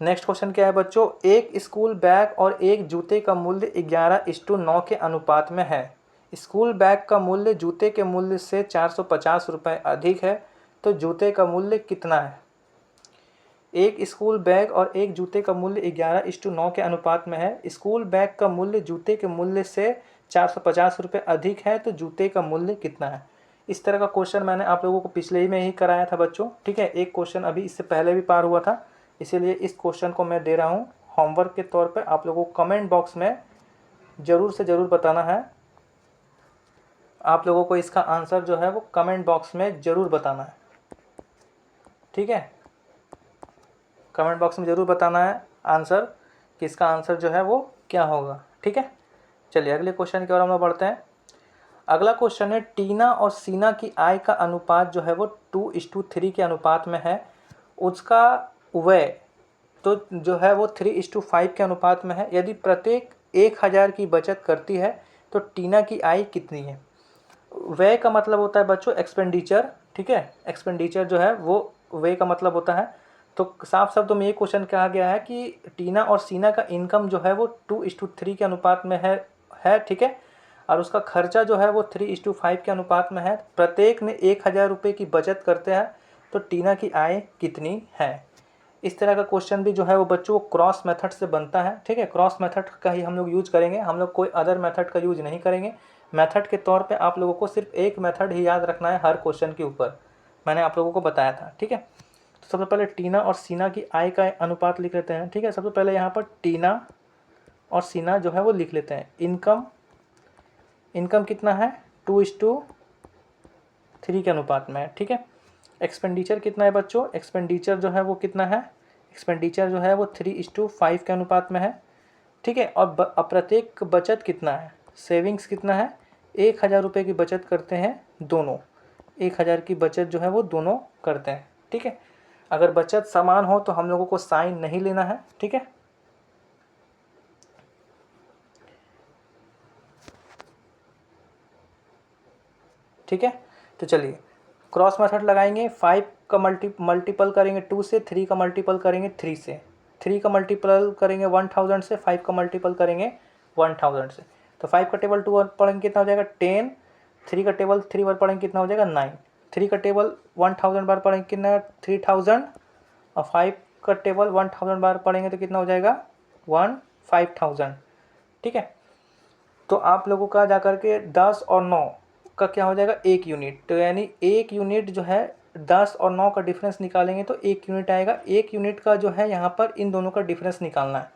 [SPEAKER 1] नेक्स्ट क्वेश्चन क्या है बच्चों, एक स्कूल बैग और एक जूते का मूल्य 11:9 के अनुपात में है। स्कूल बैग का मूल्य जूते के मूल्य से 450 रुपये अधिक है, तो जूते का मूल्य कितना है। एक स्कूल बैग और एक जूते का मूल्य 11:9 के अनुपात में है। स्कूल बैग का मूल्य जूते के मूल्य से 450 रुपये अधिक है, तो जूते का मूल्य कितना है। इस तरह का क्वेश्चन मैंने आप लोगों को पिछले ही में ही कराया था बच्चों। ठीक है, एक क्वेश्चन अभी इससे पहले भी पार हुआ था, इसीलिए इस क्वेश्चन को मैं दे रहा हूँ होमवर्क के तौर पर। आप लोगों को कमेंट बॉक्स में ज़रूर से ज़रूर बताना है। आप लोगों को इसका आंसर जो है वो कमेंट बॉक्स में ज़रूर बताना है। ठीक है, कमेंट बॉक्स में ज़रूर बताना है आंसर कि इसका आंसर जो है वो क्या होगा। ठीक है, चलिए अगले क्वेश्चन की ओर हम लोग बढ़ते हैं। अगला क्वेश्चन है, टीना और सीना की आय का अनुपात जो है वो 2:3 के अनुपात में है। उसका व्यय तो जो है वो 3:5 के अनुपात में है। यदि प्रत्येक 1000 की बचत करती है तो टीना की आय कितनी है। व्यय का मतलब होता है बच्चों एक्सपेंडिचर। ठीक है, एक्सपेंडिचर जो है वो व्यय का मतलब होता है। तो साफ शब्दों में ये क्वेश्चन कहा गया है कि टीना और सीना का इनकम जो है वो 2:3 के अनुपात में है। ठीक है, और उसका खर्चा जो है वो 3:5 के अनुपात में है। प्रत्येक ने 1000 रुपये की बचत करते हैं तो टीना की आय कितनी है। इस तरह का क्वेश्चन भी जो है वो बच्चों क्रॉस मेथड से बनता है। ठीक है, क्रॉस मेथड का ही हम लोग यूज करेंगे, हम लोग कोई अदर मेथड का यूज नहीं करेंगे। मेथड के तौर पे आप लोगों को सिर्फ एक मेथड ही याद रखना है हर क्वेश्चन के ऊपर, मैंने आप लोगों को बताया था। ठीक है, तो सबसे पहले टीना और सीना की आय का अनुपात लिख लेते हैं। ठीक है, सबसे पहले यहाँ पर टीना और सीना जो है वो लिख लेते हैं। इनकम कितना है, 2:3 के अनुपात में है। ठीक है, एक्सपेंडिचर कितना है बच्चों, एक्सपेंडिचर जो है वो कितना है, एक्सपेंडिचर जो है वो 3:5 के अनुपात में है। ठीक है, और प्रत्येक बचत कितना है, सेविंग्स कितना है, 1000 रुपये की बचत करते हैं दोनों, 1000 की बचत जो है वो दोनों करते हैं। ठीक है, अगर बचत समान हो तो हम लोगों को साइन नहीं लेना है। ठीक है, ठीक है, तो चलिए क्रॉस मेथड लगाएंगे। 5 का मल्टीपल करेंगे 2 से, 3 का मल्टीपल करेंगे 3 से, 3 का मल्टीपल करेंगे 1000 से, 5 का मल्टीपल करेंगे 1000 से। तो 5 का टेबल 2 बार पढ़ेंगे कितना हो जाएगा 10, 3 का टेबल 3 बार पढ़ेंगे कितना हो जाएगा 9, 3 का टेबल 1000 बार पढ़ेंगे कितना 3000, और 5 का टेबल 1000 बार पढ़ेंगे तो कितना हो जाएगा 5000। ठीक है, तो आप लोगों का जा करके 10 और 9 का क्या हो जाएगा 1 यूनिट। तो यानी 1 यूनिट जो है 10 और 9 का डिफरेंस निकालेंगे तो 1 यूनिट आएगा। 1 यूनिट का जो है यहाँ पर इन दोनों का डिफरेंस निकालना है।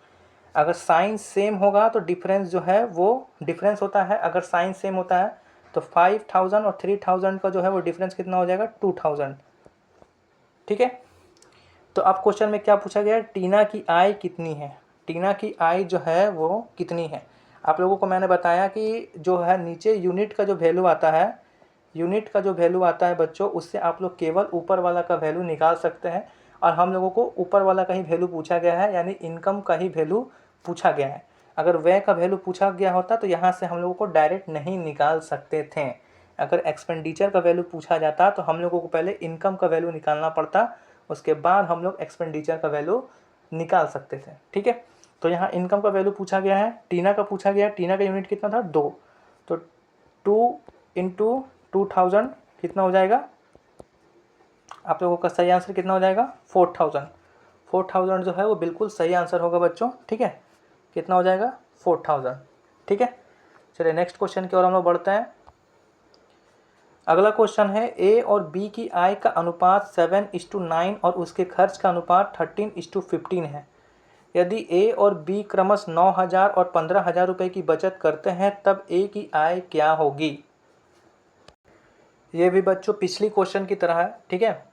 [SPEAKER 1] अगर साइन सेम होगा तो डिफरेंस जो है वो डिफरेंस होता है। अगर साइन सेम होता है तो 5000 और 3000 का जो है वो डिफरेंस कितना हो जाएगा 2000। ठीक है, तो अब क्वेश्चन में क्या पूछा गया है, टीना की आय कितनी है। टीना की आय जो है वो कितनी है। आप लोगों को मैंने बताया कि जो है नीचे यूनिट का जो वैल्यू आता है, यूनिट का जो वैल्यू आता है बच्चों, उससे आप लोग केवल ऊपर वाला का वैल्यू निकाल सकते हैं। और हम लोगों को ऊपर वाला का ही वैल्यू पूछा गया है, यानी इनकम का ही वैल्यू पूछा गया है। अगर व्यय का वैल्यू पूछा गया होता तो यहाँ से हम लोगों को डायरेक्ट नहीं निकाल सकते थे। अगर एक्सपेंडिचर का वैल्यू पूछा जाता तो हम लोगों को पहले इनकम का वैल्यू निकालना पड़ता, उसके बाद हम लोग एक्सपेंडिचर का वैल्यू निकाल सकते थे। ठीक है, तो यहाँ इनकम का वैल्यू पूछा गया है, टीना का पूछा गया है। टीना का यूनिट कितना था 2, तो 2 × 2000 कितना हो जाएगा, आप लोगों का सही आंसर कितना हो जाएगा 4000। 4000 जो है वो बिल्कुल सही आंसर होगा बच्चों। ठीक है, कितना हो जाएगा 4000। ठीक है, चलिए नेक्स्ट क्वेश्चन की ओर हम लोग बढ़ते हैं। अगला क्वेश्चन है, ए और बी की आय का अनुपात 7:9 और उसके खर्च का अनुपात 13:15 है। यदि ए और बी क्रमशः 9000 और 15000 रुपये की बचत करते हैं तब ए की आय क्या होगी। ये भी बच्चों पिछली क्वेश्चन की तरह है। ठीक है,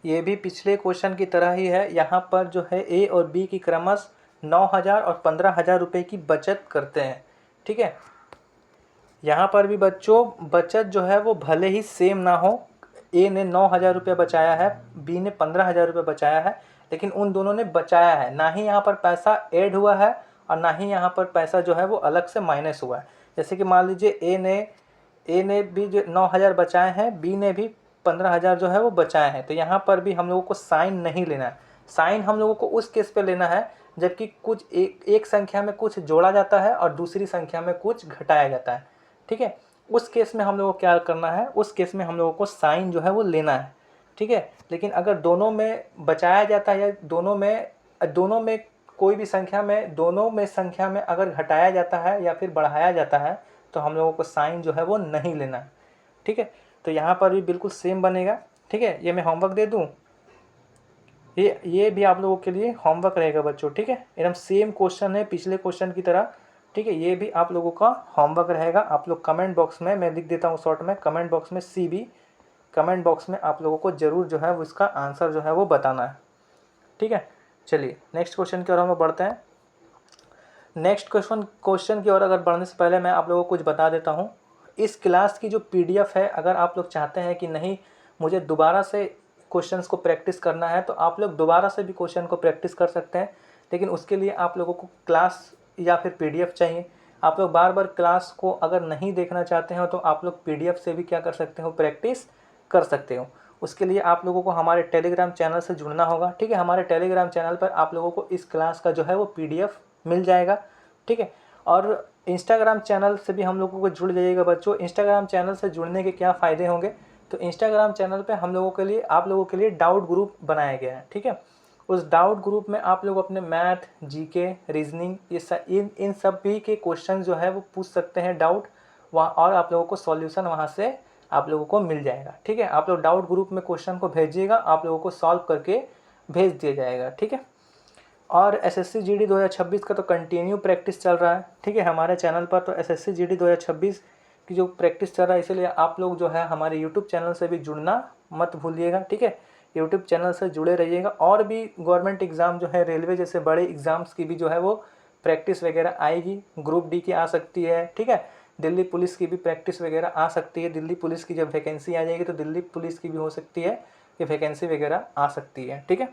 [SPEAKER 1] ये भी पिछले क्वेश्चन की तरह ही है। यहाँ पर जो है ए और बी की क्रमशः 9000 और 15000 रुपये की बचत करते हैं। ठीक है, यहाँ पर भी बच्चों बचत जो है वो भले ही सेम ना हो, ए ने 9000 रुपये बचाया है, बी ने 15000 रुपये बचाया है, लेकिन उन दोनों ने बचाया है। ना ही यहाँ पर पैसा ऐड हुआ है और ना ही यहाँ पर पैसा जो है वो अलग से माइनस हुआ है। जैसे कि मान लीजिए ए ने भी जो 9000 बचाए हैं, बी ने भी 15000 जो है वो बचाए हैं। तो यहाँ पर भी हम लोगों को साइन नहीं लेना है। साइन हम लोगों को उस केस पे लेना है जबकि कुछ एक संख्या में कुछ जोड़ा जाता है और दूसरी संख्या में कुछ घटाया जाता है। ठीक है, उस केस में हम लोगों को क्या करना है, उस केस में हम लोगों को साइन जो है वो लेना है। ठीक है, लेकिन अगर दोनों में बचाया जाता है या दोनों में कोई भी संख्या में, दोनों में संख्या में अगर घटाया जाता है या फिर बढ़ाया जाता है तो हम लोगों को साइन जो है वो नहीं लेना है। ठीक है, तो यहाँ पर भी बिल्कुल सेम बनेगा। ठीक है, ये मैं होमवर्क दे दूँ, ये भी आप लोगों के लिए होमवर्क रहेगा बच्चों। ठीक है, एकदम सेम क्वेश्चन है पिछले क्वेश्चन की तरह। ठीक है, ये भी आप लोगों का होमवर्क रहेगा। आप लोग कमेंट बॉक्स में, मैं लिख देता हूँ शॉर्ट में, कमेंट बॉक्स में CB, कमेंट बॉक्स में आप लोगों को ज़रूर जो है वो इसका आंसर जो है वो बताना है। ठीक है, चलिए नेक्स्ट क्वेश्चन की ओर हम लोग बढ़ते हैं। नेक्स्ट क्वेश्चन की ओर अगर बढ़ने से पहले मैं आप लोगों को कुछ बता देता हूँ। इस क्लास की जो पीडीएफ है, अगर आप लोग चाहते हैं कि नहीं मुझे दोबारा से क्वेश्चंस को प्रैक्टिस करना है, तो आप लोग दोबारा से भी क्वेश्चन को प्रैक्टिस कर सकते हैं। लेकिन उसके लिए आप लोगों को क्लास या फिर पीडीएफ चाहिए। आप लोग बार बार क्लास को अगर नहीं देखना चाहते हो तो आप लोग पीडीएफ से भी क्या कर सकते हो, प्रैक्टिस कर सकते हो। उसके लिए आप लोगों को हमारे टेलीग्राम चैनल से जुड़ना होगा, ठीक है। हमारे टेलीग्राम चैनल पर आप लोगों को इस क्लास का जो है वो पीडीएफ मिल जाएगा, ठीक है। और इंस्टाग्राम चैनल से भी हम लोगों को जुड़ जाइएगा बच्चों। इंस्टाग्राम चैनल से जुड़ने के क्या फ़ायदे होंगे, तो इंस्टाग्राम चैनल पे हम लोगों के लिए, आप लोगों के लिए डाउट ग्रुप बनाया गया है, ठीक है। उस डाउट ग्रुप में आप लोग अपने मैथ, जीके, रीजनिंग, ये इन सब भी के क्वेश्चन जो है वो पूछ सकते हैं डाउट वहाँ, और आप लोगों को सॉल्यूशन वहाँ से आप लोगों को मिल जाएगा, ठीक है। आप लोग डाउट ग्रुप में क्वेश्चन को भेजिएगा, आप लोगों को सॉल्व करके भेज दिया जाएगा, ठीक है। और एसएससी जीडी 2026 का तो कंटिन्यू प्रैक्टिस चल रहा है, ठीक है। हमारे चैनल पर तो एसएससी जीडी 2026 की जो प्रैक्टिस चल रहा है, इसीलिए आप लोग जो है हमारे यूट्यूब चैनल से भी जुड़ना मत भूलिएगा, ठीक है। यूट्यूब चैनल से जुड़े रहिएगा। और भी गवर्नमेंट एग्ज़ाम जो है, रेलवे जैसे बड़े एग्ज़ाम्स की भी जो है वो प्रैक्टिस वगैरह आएगी। ग्रुप डी की आ सकती है, ठीक है। दिल्ली पुलिस की भी प्रैक्टिस वगैरह आ सकती है। दिल्ली पुलिस की जब वैकेंसी आ जाएगी तो दिल्ली पुलिस की भी हो सकती है कि वैकेंसी वगैरह आ सकती है, ठीक है।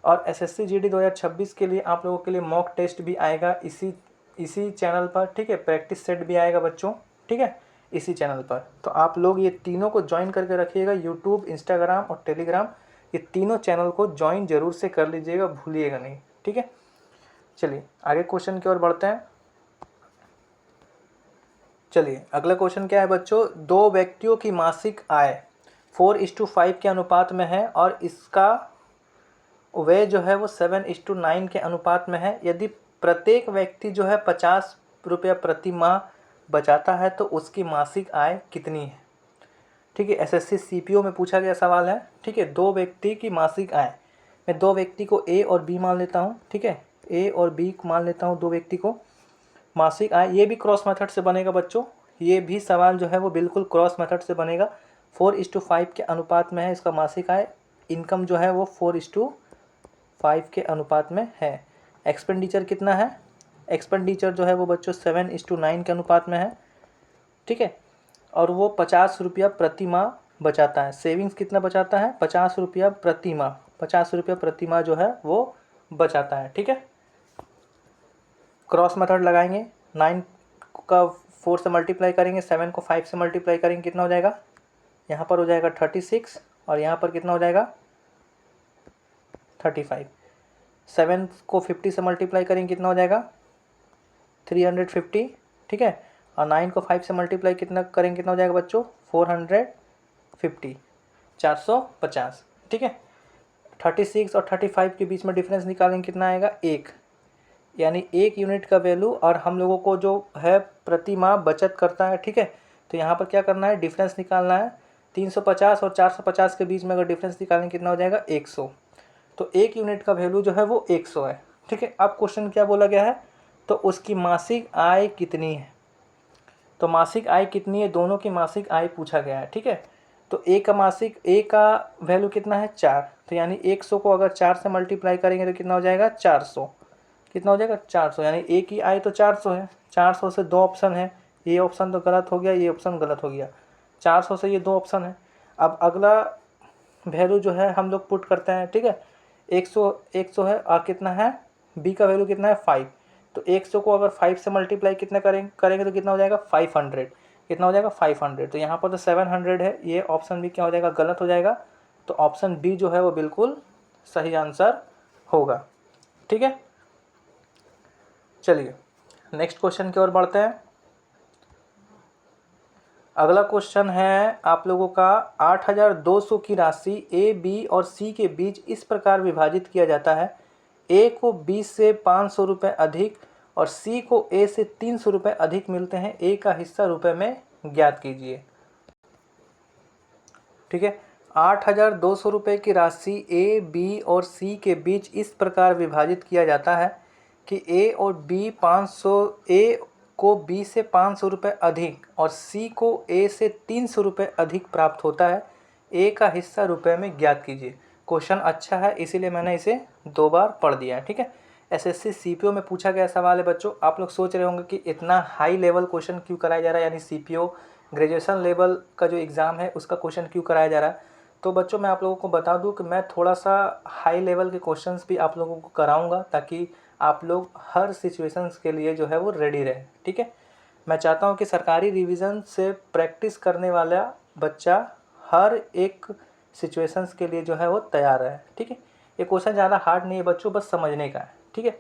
[SPEAKER 1] और एसएससी जीडी 2026 के लिए आप लोगों के लिए मॉक टेस्ट भी आएगा इसी चैनल पर, ठीक है। प्रैक्टिस सेट भी आएगा बच्चों, ठीक है, इसी चैनल पर। तो आप लोग ये तीनों को ज्वाइन करके रखिएगा, यूट्यूब, इंस्टाग्राम और टेलीग्राम, ये तीनों चैनल को ज्वाइन जरूर से कर लीजिएगा, भूलिएगा नहीं, ठीक है। चलिए आगे क्वेश्चन की ओर बढ़ते हैं। चलिए अगला क्वेश्चन क्या है बच्चों, दो व्यक्तियों की मासिक आय 4:5 के अनुपात में है और इसका वे जो है वो 7:9 के अनुपात में है। यदि प्रत्येक व्यक्ति जो है 50 रुपया प्रति माह बचाता है तो उसकी मासिक आय कितनी है, ठीक है। एसएससी सीपीओ में पूछा गया सवाल है, ठीक है। दो व्यक्ति की मासिक आय, मैं दो व्यक्ति को ए और बी मान लेता हूँ, ठीक है। ए और बी को मान लेता हूँ, दो व्यक्ति को मासिक आय, ये भी क्रॉस मेथड से बनेगा बच्चों। ये भी सवाल जो है वो बिल्कुल क्रॉस मेथड से बनेगा। 4:5 के अनुपात में है इसका मासिक आय। इनकम जो है वो 4:5 के अनुपात में है। एक्सपेंडिचर कितना है, एक्सपेंडिचर जो है वो बच्चों 7:9 के अनुपात में है, ठीक है। और वो 50 रुपया प्रति माह बचाता है। सेविंग्स कितना बचाता है, 50 रुपया प्रति माह, 50 रुपया प्रति माह जो है वो बचाता है, ठीक है। क्रॉस मेथड लगाएंगे, 9 का 4 से मल्टीप्लाई करेंगे, 7 को 5 से मल्टीप्लाई करेंगे, कितना हो जाएगा, यहाँ पर हो जाएगा 36 और यहाँ पर कितना हो जाएगा 35। 7 को 50 से मल्टीप्लाई करेंगे, कितना हो जाएगा 350, ठीक है। और 9 को 5 से मल्टीप्लाई कितना करेंगे, कितना हो जाएगा बच्चों 450, 450, ठीक है। 36 और 35 के बीच में डिफरेंस निकालेंगे, कितना आएगा 1, यानी 1 यूनिट का वैल्यू। और हम लोगों को जो है प्रति माह बचत करता है, ठीक है। तो यहाँ पर क्या करना है, डिफरेंस निकालना है। 350 और 450 के बीच में अगर डिफरेंस निकालेंगे, कितना हो जाएगा 100। तो 1 यूनिट का वैल्यू जो है वो 100 है, ठीक है। अब क्वेश्चन क्या बोला गया है, तो उसकी मासिक आय कितनी है। तो मासिक आय कितनी है, दोनों की मासिक आय पूछा गया है, ठीक है। तो ए का वैल्यू कितना है 4, तो यानी 100 को अगर 4 से मल्टीप्लाई करेंगे तो कितना हो जाएगा 400, कितना हो जाएगा 400, यानी ए की आय तो 400 है। 400 से दो ऑप्शन है, ये ऑप्शन तो गलत हो गया, ये ऑप्शन गलत हो गया। 400 से ये दो ऑप्शन है। अब अगला वैल्यू जो है हम लोग पुट करते हैं, ठीक है। 100 है और कितना है, बी का वैल्यू कितना है 5। तो 100 को अगर 5 से मल्टीप्लाई कितना करेंगे तो कितना हो जाएगा 500, कितना हो जाएगा 500। तो यहाँ पर तो 700 है, ये ऑप्शन भी क्या हो जाएगा, गलत हो जाएगा। तो ऑप्शन बी जो है वो बिल्कुल सही आंसर होगा, ठीक है। चलिए नेक्स्ट क्वेश्चन की ओर बढ़ते हैं। अगला क्वेश्चन है आप लोगों का, 8200 की राशि ए, बी और सी के बीच इस प्रकार विभाजित किया जाता है। ए को बी से 500 रुपये अधिक और सी को ए से 300 रुपये अधिक मिलते हैं। ए का हिस्सा रुपये में ज्ञात कीजिए, ठीक है। 8200 रुपये की राशि ए, बी और सी के बीच इस प्रकार विभाजित किया जाता है कि ए और बी 500, ए को बी से 500 रुपये अधिक और सी को ए से 300 रुपये अधिक प्राप्त होता है। ए का हिस्सा रुपये में ज्ञात कीजिए। क्वेश्चन अच्छा है, इसीलिए मैंने इसे 2 बार पढ़ दिया है, ठीक है। एसएससी सीपीओ में पूछा गया सवाल है बच्चों। आप लोग सोच रहे होंगे कि इतना हाई लेवल क्वेश्चन क्यों कराया जा रहा है, यानी सीपीओ ग्रेजुएशन लेवल का जो एग्ज़ाम है उसका क्वेश्चन क्यों कराया जा रहा है। तो बच्चों मैं आप लोगों को बता दूं कि मैं थोड़ा सा हाई लेवल के क्वेश्चंस भी आप लोगों को कराऊंगा, ताकि आप लोग हर सिचुएशंस के लिए जो है वो रेडी रहे। ठीक है, मैं चाहता हूं कि सरकारी रिवीजन से प्रैक्टिस करने वाला बच्चा हर एक सिचुएशंस के लिए जो है वो तैयार है। ठीक है, ये क्वेश्चन ज़्यादा हार्ड नहीं है बच्चों, बस समझने का है। ठीक है,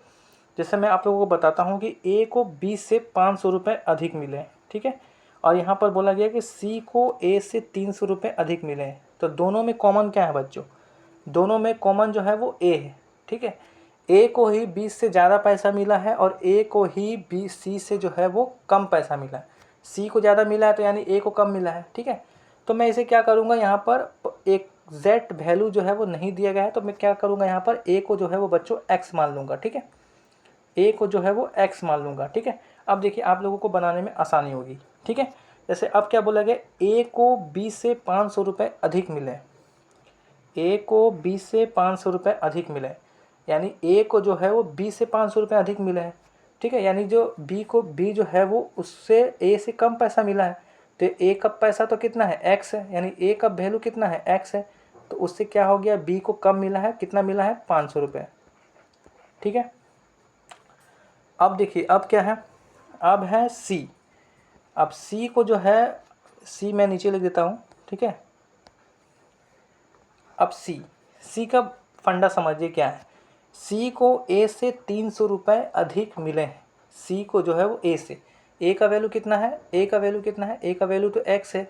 [SPEAKER 1] जैसे मैं आप लोगों को बताता हूँ कि ए को बी से 500 रुपये अधिक मिले। ठीक है, और यहाँ पर बोला गया कि सी को ए से 300 रुपये अधिक मिले। तो दोनों में कॉमन क्या है बच्चों, दोनों में कॉमन जो है वो ए है। ठीक है, ए को ही बी से ज़्यादा पैसा मिला है और ए को ही बी सी से जो है वो कम पैसा मिला है। सी को ज़्यादा मिला है तो यानी ए को कम मिला है। ठीक है, तो मैं इसे क्या करूँगा, यहाँ पर एक जेड वैल्यू जो है वो नहीं दिया गया है, तो मैं क्या करूँगा, यहाँ पर ए को जो है वो बच्चों एक्स मान लूँगा। ठीक है, ए को जो है वो एक्स मान लूँगा। ठीक है, अब देखिए आप लोगों को बनाने में आसानी होगी। ठीक है, जैसे अब क्या बोला गया, ए को बी से 500 रुपये अधिक मिले। ए को बी से 500 रुपये अधिक मिले, यानी ए को जो है वो बी से 500 रुपये अधिक मिले हैं। ठीक है, यानी जो बी जो है वो उससे ए से कम पैसा मिला है। तो ए का पैसा तो कितना है, एक्स है, यानी ए का वैल्यू कितना है, एक्स है। तो उससे क्या हो गया, बी को कम मिला है, कितना मिला है, 500 रुपये। ठीक है, अब देखिए अब क्या है, अब है सी। अब सी को जो है, सी मैं नीचे लिख देता हूँ। ठीक है, अब सी का फंडा समझिए क्या है। सी को ए से 300 रुपये अधिक मिले हैं। सी को जो है वो ए से, ए का वैल्यू कितना है, ए का वैल्यू कितना है, ए का वैल्यू तो एक्स है,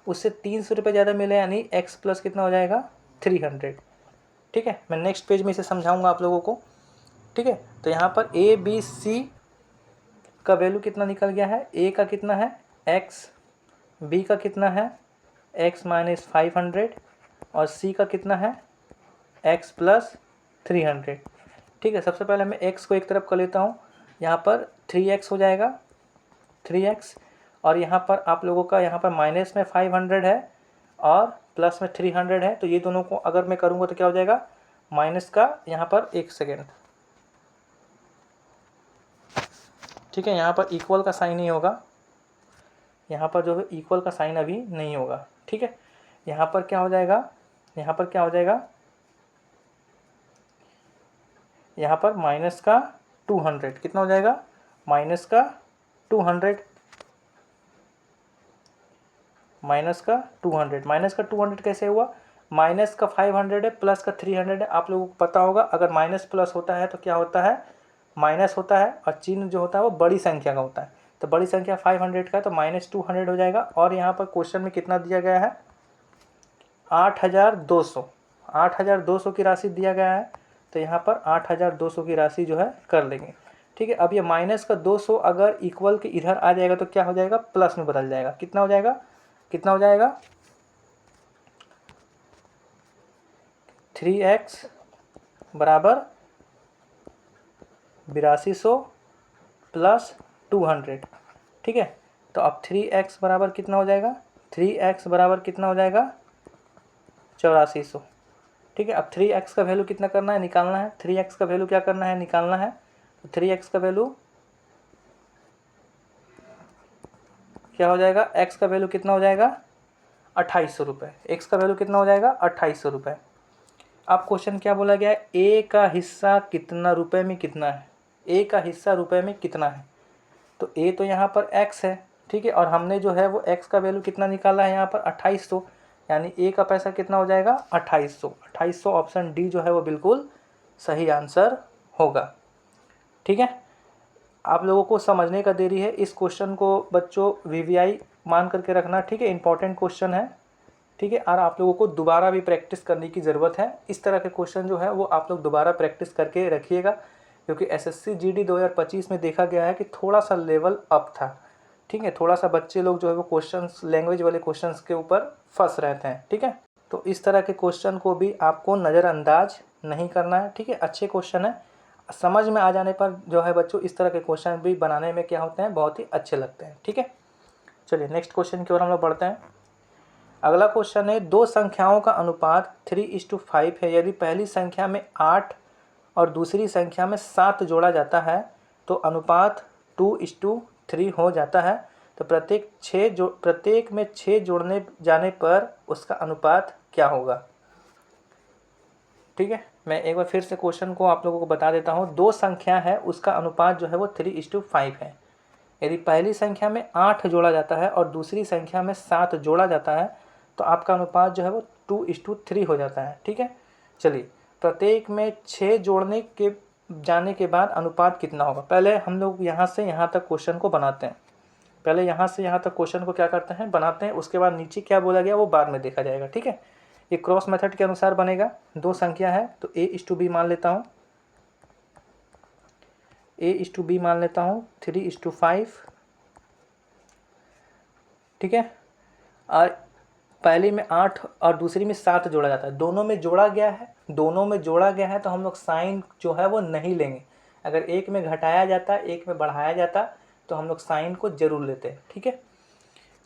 [SPEAKER 1] उससे 300 रुपये ज़्यादा मिले, यानी एक्स प्लस कितना हो जाएगा, 300। ठीक है, मैं नेक्स्ट पेज में इसे समझाऊंगा आप लोगों को। ठीक है, तो यहाँ पर ए बी सी का वैल्यू कितना निकल गया है, ए का कितना है, एक्स, बी का कितना है, एक्स माइनस 500, और सी का कितना है, एक्स प्लस 300। ठीक है, सबसे पहले मैं एक्स को एक तरफ कर लेता हूँ, यहाँ पर 3x हो जाएगा, 3x, और यहाँ पर आप लोगों का यहाँ पर माइनस में 500 है और प्लस में 300 है। तो ये दोनों को अगर मैं करूँगा तो क्या हो जाएगा, माइनस का यहाँ पर 1 सेकेंड। ठीक है, यहाँ पर इक्वल का साइन नहीं होगा, यहाँ पर जो है इक्वल का साइन अभी नहीं होगा। ठीक है, यहाँ पर क्या हो जाएगा, यहाँ पर क्या हो जाएगा, यहाँ पर माइनस का 200 कितना हो जाएगा, माइनस का 200, माइनस का 200, माइनस का 200 कैसे हुआ, माइनस का 500 है, प्लस का 300 है। आप लोगों को पता होगा अगर माइनस प्लस होता है तो क्या होता है, माइनस होता है, और चिन्ह जो होता है वो बड़ी संख्या का होता है। तो बड़ी संख्या 500 का है तो माइनस 200 हो जाएगा। और यहाँ पर क्वेश्चन में कितना दिया गया है, 8200, 8200 की राशि दिया गया है। तो यहाँ पर 8200 की राशि जो है कर लेंगे। ठीक है, अब ये माइनस का 200 अगर इक्वल के इधर आ जाएगा तो क्या हो जाएगा, प्लस में बदल जाएगा। कितना हो जाएगा, कितना हो जाएगा, 3x बराबर 8200 प्लस 200। ठीक है, तो अब 3x बराबर कितना हो जाएगा, 3x बराबर कितना हो जाएगा, 8400। ठीक है, अब 3x का वैल्यू कितना करना है, निकालना है। 3x का वैल्यू क्या करना है, निकालना है। तो 3x का वैल्यू क्या हो जाएगा, x का वैल्यू कितना हो जाएगा, 2800 रुपये। x का वैल्यू कितना हो जाएगा, 2800 रुपये। अब क्वेश्चन क्या बोला गया है, a का हिस्सा कितना रुपए में कितना है, a का हिस्सा रुपए में कितना है। तो a तो यहाँ पर x है। ठीक है, और हमने जो है वो x का वैल्यू कितना निकाला है, यहाँ पर 2800, यानी a का पैसा कितना हो जाएगा, 2800। 2800 ऑप्शन डी जो है वो बिल्कुल सही आंसर होगा। ठीक है, आप लोगों को समझने का देरी है। इस क्वेश्चन को बच्चों वीवीआई मान करके रखना। ठीक है, इंपॉर्टेंट क्वेश्चन है। ठीक है, और आप लोगों को दोबारा भी प्रैक्टिस करने की ज़रूरत है। इस तरह के क्वेश्चन जो है वो आप लोग दोबारा प्रैक्टिस करके रखिएगा, क्योंकि एसएससी जीडी 2025 में देखा गया है कि थोड़ा सा लेवल अप था। ठीक है, थोड़ा सा बच्चे लोग जो है वो क्वेश्चंस, लैंग्वेज वाले क्वेश्चंस के ऊपर फंस रहते हैं। ठीक है, तो इस तरह के क्वेश्चन को भी आपको नज़रअंदाज नहीं करना है। ठीक है, अच्छे क्वेश्चन है, समझ में आ जाने पर जो है बच्चों इस तरह के क्वेश्चन भी बनाने में क्या होते हैं, बहुत ही अच्छे लगते हैं। ठीक है, चलिए नेक्स्ट क्वेश्चन की ओर हम लोग बढ़ते हैं। अगला क्वेश्चन है, दो संख्याओं का अनुपात 3:5 है। यदि पहली संख्या में 8 और दूसरी संख्या में 7 जोड़ा जाता है तो अनुपात 2:3 हो जाता है। तो प्रत्येक में 6 जोड़ने जाने पर उसका अनुपात क्या होगा। ठीक है, मैं एक बार फिर से क्वेश्चन को आप लोगों को बता देता हूँ। दो संख्या है, उसका अनुपात जो है वो 3:5 है। यदि पहली संख्या में 8 जोड़ा जाता है और दूसरी संख्या में 7 जोड़ा जाता है तो आपका अनुपात जो है वो 2:3 हो जाता है। ठीक है, चलिए प्रत्येक में 6 जोड़ने के जाने के बाद अनुपात कितना होगा। पहले हम लोग यहाँ से यहाँ तक क्वेश्चन को बनाते हैं। पहले यहाँ से यहाँ तक क्वेश्चन को क्या करते हैं, बनाते हैं। उसके बाद नीचे क्या बोला गया वो बाद में देखा जाएगा। ठीक है, ये क्रॉस मेथड के अनुसार बनेगा। दो संख्या है तो a:b मान लेता हूँ, a:b मान लेता हूँ 3:5। ठीक है, और पहली में 8 और दूसरी में 7 जोड़ा जाता है। दोनों में जोड़ा गया है, दोनों में जोड़ा गया है तो हम लोग साइन जो है वो नहीं लेंगे। अगर एक में घटाया जाता, एक में बढ़ाया जाता तो हम लोग साइन को जरूर लेते हैं। ठीक है,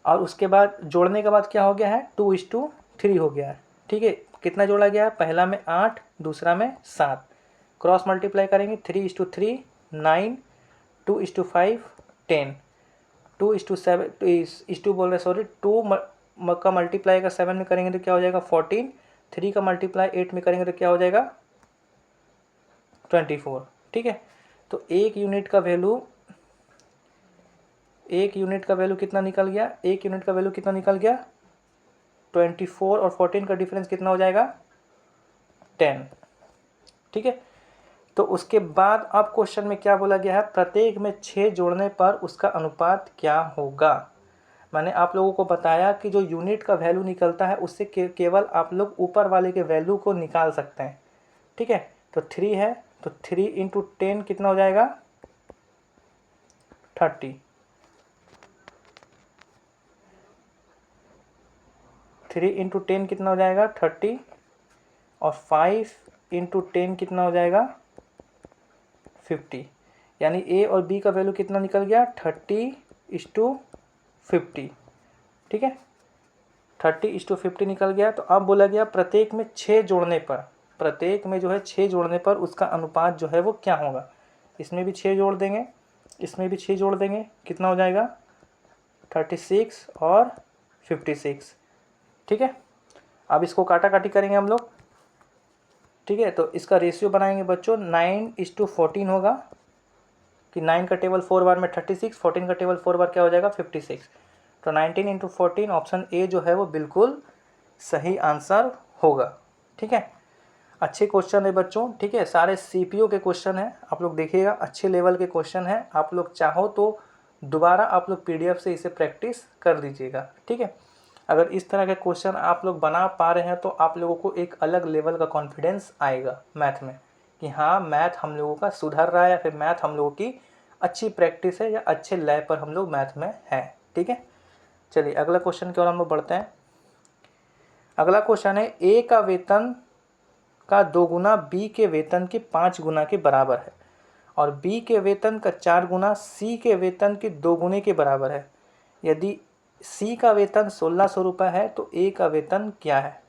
[SPEAKER 1] और उसके बाद जोड़ने के बाद क्या हो गया है, 2:3 हो गया है। ठीक है, कितना जोड़ा गया है, पहला में 8 दूसरा में 7। क्रॉस मल्टीप्लाई करेंगे 3:3 9, 2:5 10, 2:7 बोल रहे सॉरी 2 का मल्टीप्लाई अगर 7 में करेंगे तो क्या हो जाएगा 14, 3 का मल्टीप्लाई 8 में करेंगे तो क्या हो जाएगा 24। ठीक है, तो एक यूनिट का वैल्यू कितना निकल गया, एक यूनिट का वैल्यू कितना निकल गया 24 और 14 का डिफरेंस कितना हो जाएगा 10। ठीक है, तो उसके बाद अब क्वेश्चन में क्या बोला गया है, प्रत्येक में 6 जोड़ने पर उसका अनुपात क्या होगा। मैंने आप लोगों को बताया कि जो यूनिट का वैल्यू निकलता है उससे केवल आप लोग ऊपर वाले के वैल्यू को निकाल सकते हैं। ठीक है, तो 3 है तो 3 × 10 कितना हो जाएगा 30। 3 × 10 कितना हो जाएगा 30 और 5 × 10 कितना हो जाएगा 50। यानी ए और बी का वैल्यू कितना निकल गया 30:50। ठीक है, 30:50 निकल गया। तो अब बोला गया प्रत्येक में 6 जोड़ने पर, प्रत्येक में जो है 6 जोड़ने पर उसका अनुपात जो है वो क्या होगा। इसमें भी 6 जोड़ देंगे, इसमें भी 6 जोड़ देंगे, कितना हो जाएगा 36 और 56। ठीक है, अब इसको काटा काटी करेंगे हम लोग। ठीक है, तो इसका रेशियो बनाएंगे बच्चों 9:14 होगा कि 9 का टेबल 4 बार में 36, 14 का टेबल 4 बार क्या हो जाएगा 56। तो 19 × 14 ऑप्शन ए जो है वो बिल्कुल सही आंसर होगा। ठीक है, अच्छे क्वेश्चन है बच्चों। ठीक है, सारे सीपीओ के क्वेश्चन हैं, आप लोग देखिएगा अच्छे लेवल के क्वेश्चन हैं। आप लोग चाहो तो दोबारा आप लोग पीडीएफ से इसे प्रैक्टिस कर दीजिएगा। ठीक है, अगर इस तरह के क्वेश्चन आप लोग बना पा रहे हैं तो आप लोगों को एक अलग लेवल का कॉन्फिडेंस आएगा मैथ में कि हाँ मैथ हम लोगों का सुधर रहा है या फिर मैथ हम लोगों की अच्छी प्रैक्टिस है या अच्छे लेवल पर हम लोग मैथ में हैं। ठीक है, चलिए अगला क्वेश्चन की ओर हम लोग बढ़ते हैं। अगला क्वेश्चन है ए का वेतन का 2 गुना बी के वेतन के 5 गुना के बराबर है और बी के वेतन का 4 गुना सी के वेतन के 2 गुने के बराबर है। यदि सी का वेतन 1600 रुपये है तो ए का वेतन क्या है।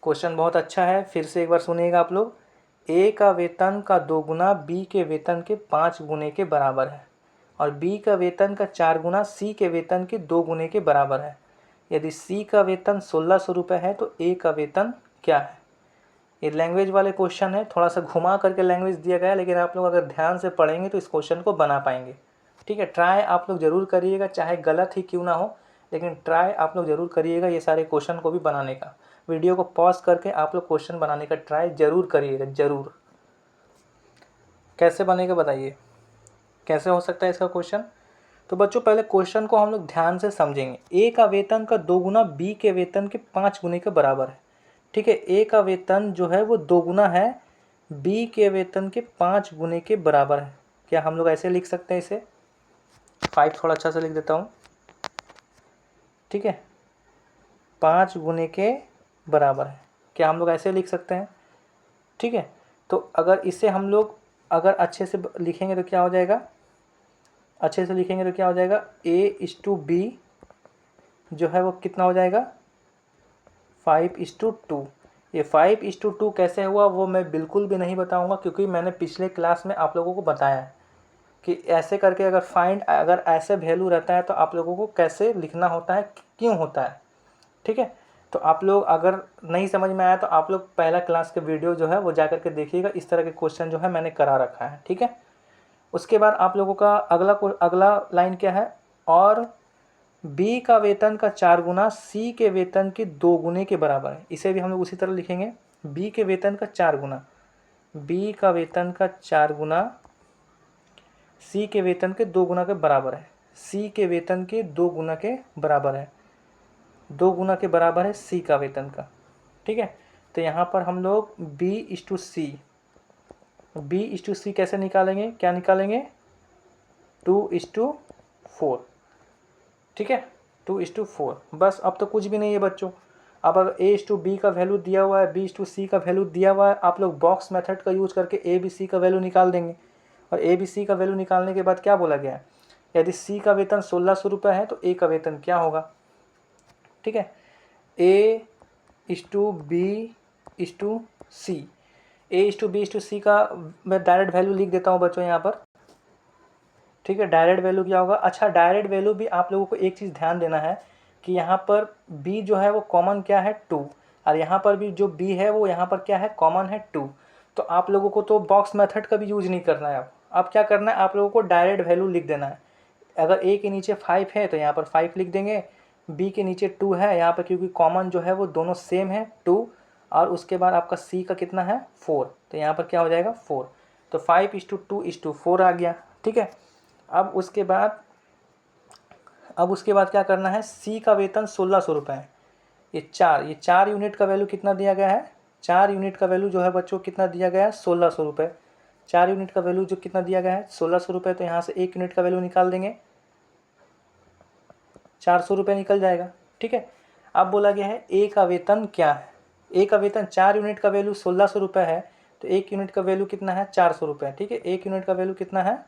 [SPEAKER 1] क्वेश्चन बहुत अच्छा है, फिर से एक बार सुनिएगा आप लोग। ए का वेतन का 2 गुना बी के वेतन के 5 गुने के बराबर है और बी का वेतन का 4 गुना सी के वेतन के 2 गुने के बराबर है। यदि सी का वेतन 1600 रुपये है तो ए का वेतन क्या है। ये लैंग्वेज वाले क्वेश्चन है, थोड़ा सा घुमा करके लैंग्वेज दिया गया है, लेकिन आप लोग अगर ध्यान से पढ़ेंगे तो इस क्वेश्चन को बना पाएंगे। ठीक है, ट्राई आप लोग ज़रूर करिएगा, चाहे गलत ही क्यों ना हो, लेकिन ट्राई आप लोग ज़रूर करिएगा ये सारे क्वेश्चन को भी बनाने का। वीडियो को पॉज करके आप लोग क्वेश्चन बनाने का ट्राई ज़रूर करिएगा, ज़रूर। कैसे बनेगा बताइए, कैसे हो सकता है इसका क्वेश्चन। तो बच्चों पहले क्वेश्चन को हम लोग ध्यान से समझेंगे। ए का वेतन का 2 गुना बी के वेतन के 5 गुने के बराबर है। ठीक है, ए का वेतन जो है वो 2 गुना है बी के वेतन के 5 गुने के बराबर है। क्या हम लोग ऐसे लिख सकते हैं इसे, 5 थोड़ा अच्छा से लिख देता हूँ। ठीक है, 5 गुने के बराबर है, क्या हम लोग ऐसे लिख सकते हैं। ठीक है, तो अगर इसे हम लोग अगर अच्छे से लिखेंगे तो क्या हो जाएगा, अच्छे से लिखेंगे तो क्या हो जाएगा A:B जो है वो कितना हो जाएगा 5:2। ये 5:2 कैसे हुआ वो मैं बिल्कुल भी नहीं बताऊंगा, क्योंकि मैंने पिछले क्लास में आप लोगों को बताया है कि ऐसे करके अगर ऐसे वैल्यू रहता है तो आप लोगों को कैसे लिखना होता है, क्यों होता है। ठीक है, तो आप लोग अगर नहीं समझ में आया तो आप लोग पहला क्लास के वीडियो जो है वो जा करके देखिएगा, इस तरह के क्वेश्चन जो है मैंने करा रखा है। ठीक है, उसके बाद आप लोगों का अगला लाइन क्या है, और बी का वेतन का 4 गुना सी के वेतन के 2 गुने के बराबर है। इसे भी हम लोग उसी तरह लिखेंगे, बी के वेतन का 4 गुना, बी का वेतन का 4 गुना सी के वेतन के 2 गुना के बराबर है, सी के वेतन के 2 गुना के बराबर है, 2 गुना के बराबर है सी का वेतन का। ठीक है, तो यहाँ पर हम लोग B/C कैसे निकालेंगे, क्या निकालेंगे, 2:4। ठीक है, 2:4। बस अब तो कुछ भी नहीं है बच्चों। अब अगर A/B का वैल्यू दिया हुआ है, B/C का वैल्यू दिया हुआ है, आप लोग बॉक्स मेथड का यूज़ करके ABC का वैल्यू निकाल देंगे। और ABC का वैल्यू निकालने के बाद क्या बोला गया है, यदि C का वेतन 1600 रुपये है तो A का वेतन क्या होगा। ठीक है, A/B/C, A/B/C का मैं डायरेक्ट वैल्यू लिख देता हूँ बच्चों यहाँ पर। ठीक है, डायरेक्ट वैल्यू क्या होगा, अच्छा डायरेक्ट वैल्यू भी आप लोगों को एक चीज़ ध्यान देना है कि यहाँ पर B जो है वो कॉमन क्या है 2, और यहाँ पर भी जो B है वो यहाँ पर क्या है कॉमन है 2। तो आप लोगों को तो बॉक्स मेथड का भी यूज नहीं करना है। अब क्या करना है, आप लोगों को डायरेक्ट वैल्यू लिख देना है। अगर A के नीचे 5 है तो यहाँ पर 5 लिख देंगे, B के नीचे 2 है यहाँ पर, क्योंकि कॉमन जो है वो दोनों सेम है 2, और उसके बाद आपका C का कितना है 4, तो यहाँ पर क्या हो जाएगा 4, तो 5:2:4 आ गया। ठीक है, अब उसके बाद क्या करना है, सी का वेतन 1600 रुपये है, ये 4 यूनिट का वैल्यू कितना दिया गया है, 4 यूनिट का वैल्यू जो है बच्चों कितना दिया गया है 1600 रुपये। 4 यूनिट का वैल्यू जो कितना दिया गया है 1600 रुपये, तो यहाँ से 1 यूनिट का वैल्यू निकाल देंगे, 400 रुपये निकल जाएगा। ठीक है, अब बोला गया है ए का वेतन क्या है, ए का वेतन 4 यूनिट का वैल्यू 1600 रुपये है, तो 1 यूनिट का वैल्यू कितना है 400 रुपये। ठीक है, 1 यूनिट का वैल्यू कितना है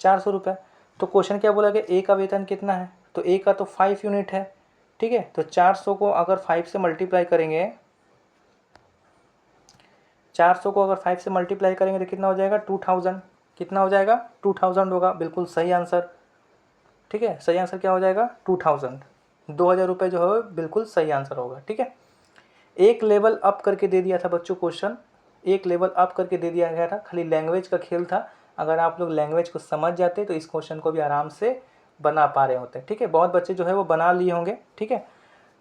[SPEAKER 1] 400 रुपये। तो क्वेश्चन क्या बोला गया, ए का वेतन कितना है, तो ए का तो 5 यूनिट है। ठीक है, तो 400 को अगर 5 से मल्टीप्लाई करेंगे, 400 को अगर 5 से मल्टीप्लाई करेंगे तो कितना हो जाएगा 2000, कितना हो जाएगा 2000 होगा, बिल्कुल सही आंसर। ठीक है, सही आंसर क्या हो जाएगा 2000, 2000 रुपये जो है बिल्कुल सही आंसर होगा। ठीक है, एक लेवल अप करके दे दिया था बच्चों क्वेश्चन, एक लेवल अप करके दे दिया गया था, खाली लैंग्वेज का खेल था। अगर आप लोग लैंग्वेज को समझ जाते तो इस क्वेश्चन को भी आराम से बना पा रहे होते। ठीक है, बहुत बच्चे जो है वो बना लिए होंगे। ठीक है,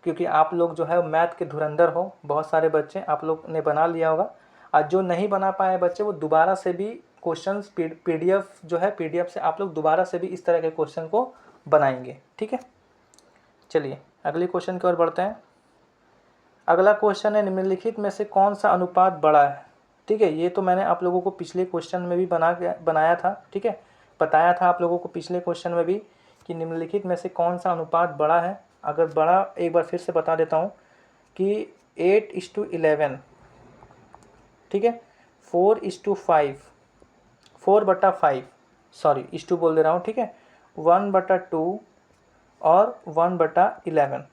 [SPEAKER 1] क्योंकि आप लोग जो है मैथ के धुरंधर हो, बहुत सारे बच्चे आप लोग ने बना लिया होगा। और जो नहीं बना पाए बच्चे वो दोबारा से भी क्वेश्चन PDF जो है PDF से आप लोग दोबारा से भी इस तरह के क्वेश्चन को बनाएंगे। ठीक है, चलिए अगले क्वेश्चन की ओर बढ़ते हैं। अगला क्वेश्चन है, निम्नलिखित में से कौन सा अनुपात बड़ा है। ठीक है, ये तो मैंने आप लोगों को पिछले क्वेश्चन में भी बनाया था। ठीक है, बताया था आप लोगों को पिछले क्वेश्चन में भी कि निम्नलिखित में से कौन सा अनुपात बड़ा है। अगर बड़ा, एक बार फिर से बता देता हूँ कि 8:11, ठीक है, 4:5, 4/5, सॉरी इस टू बोल दे रहा हूँ। ठीक है, 1/2 और 1/11।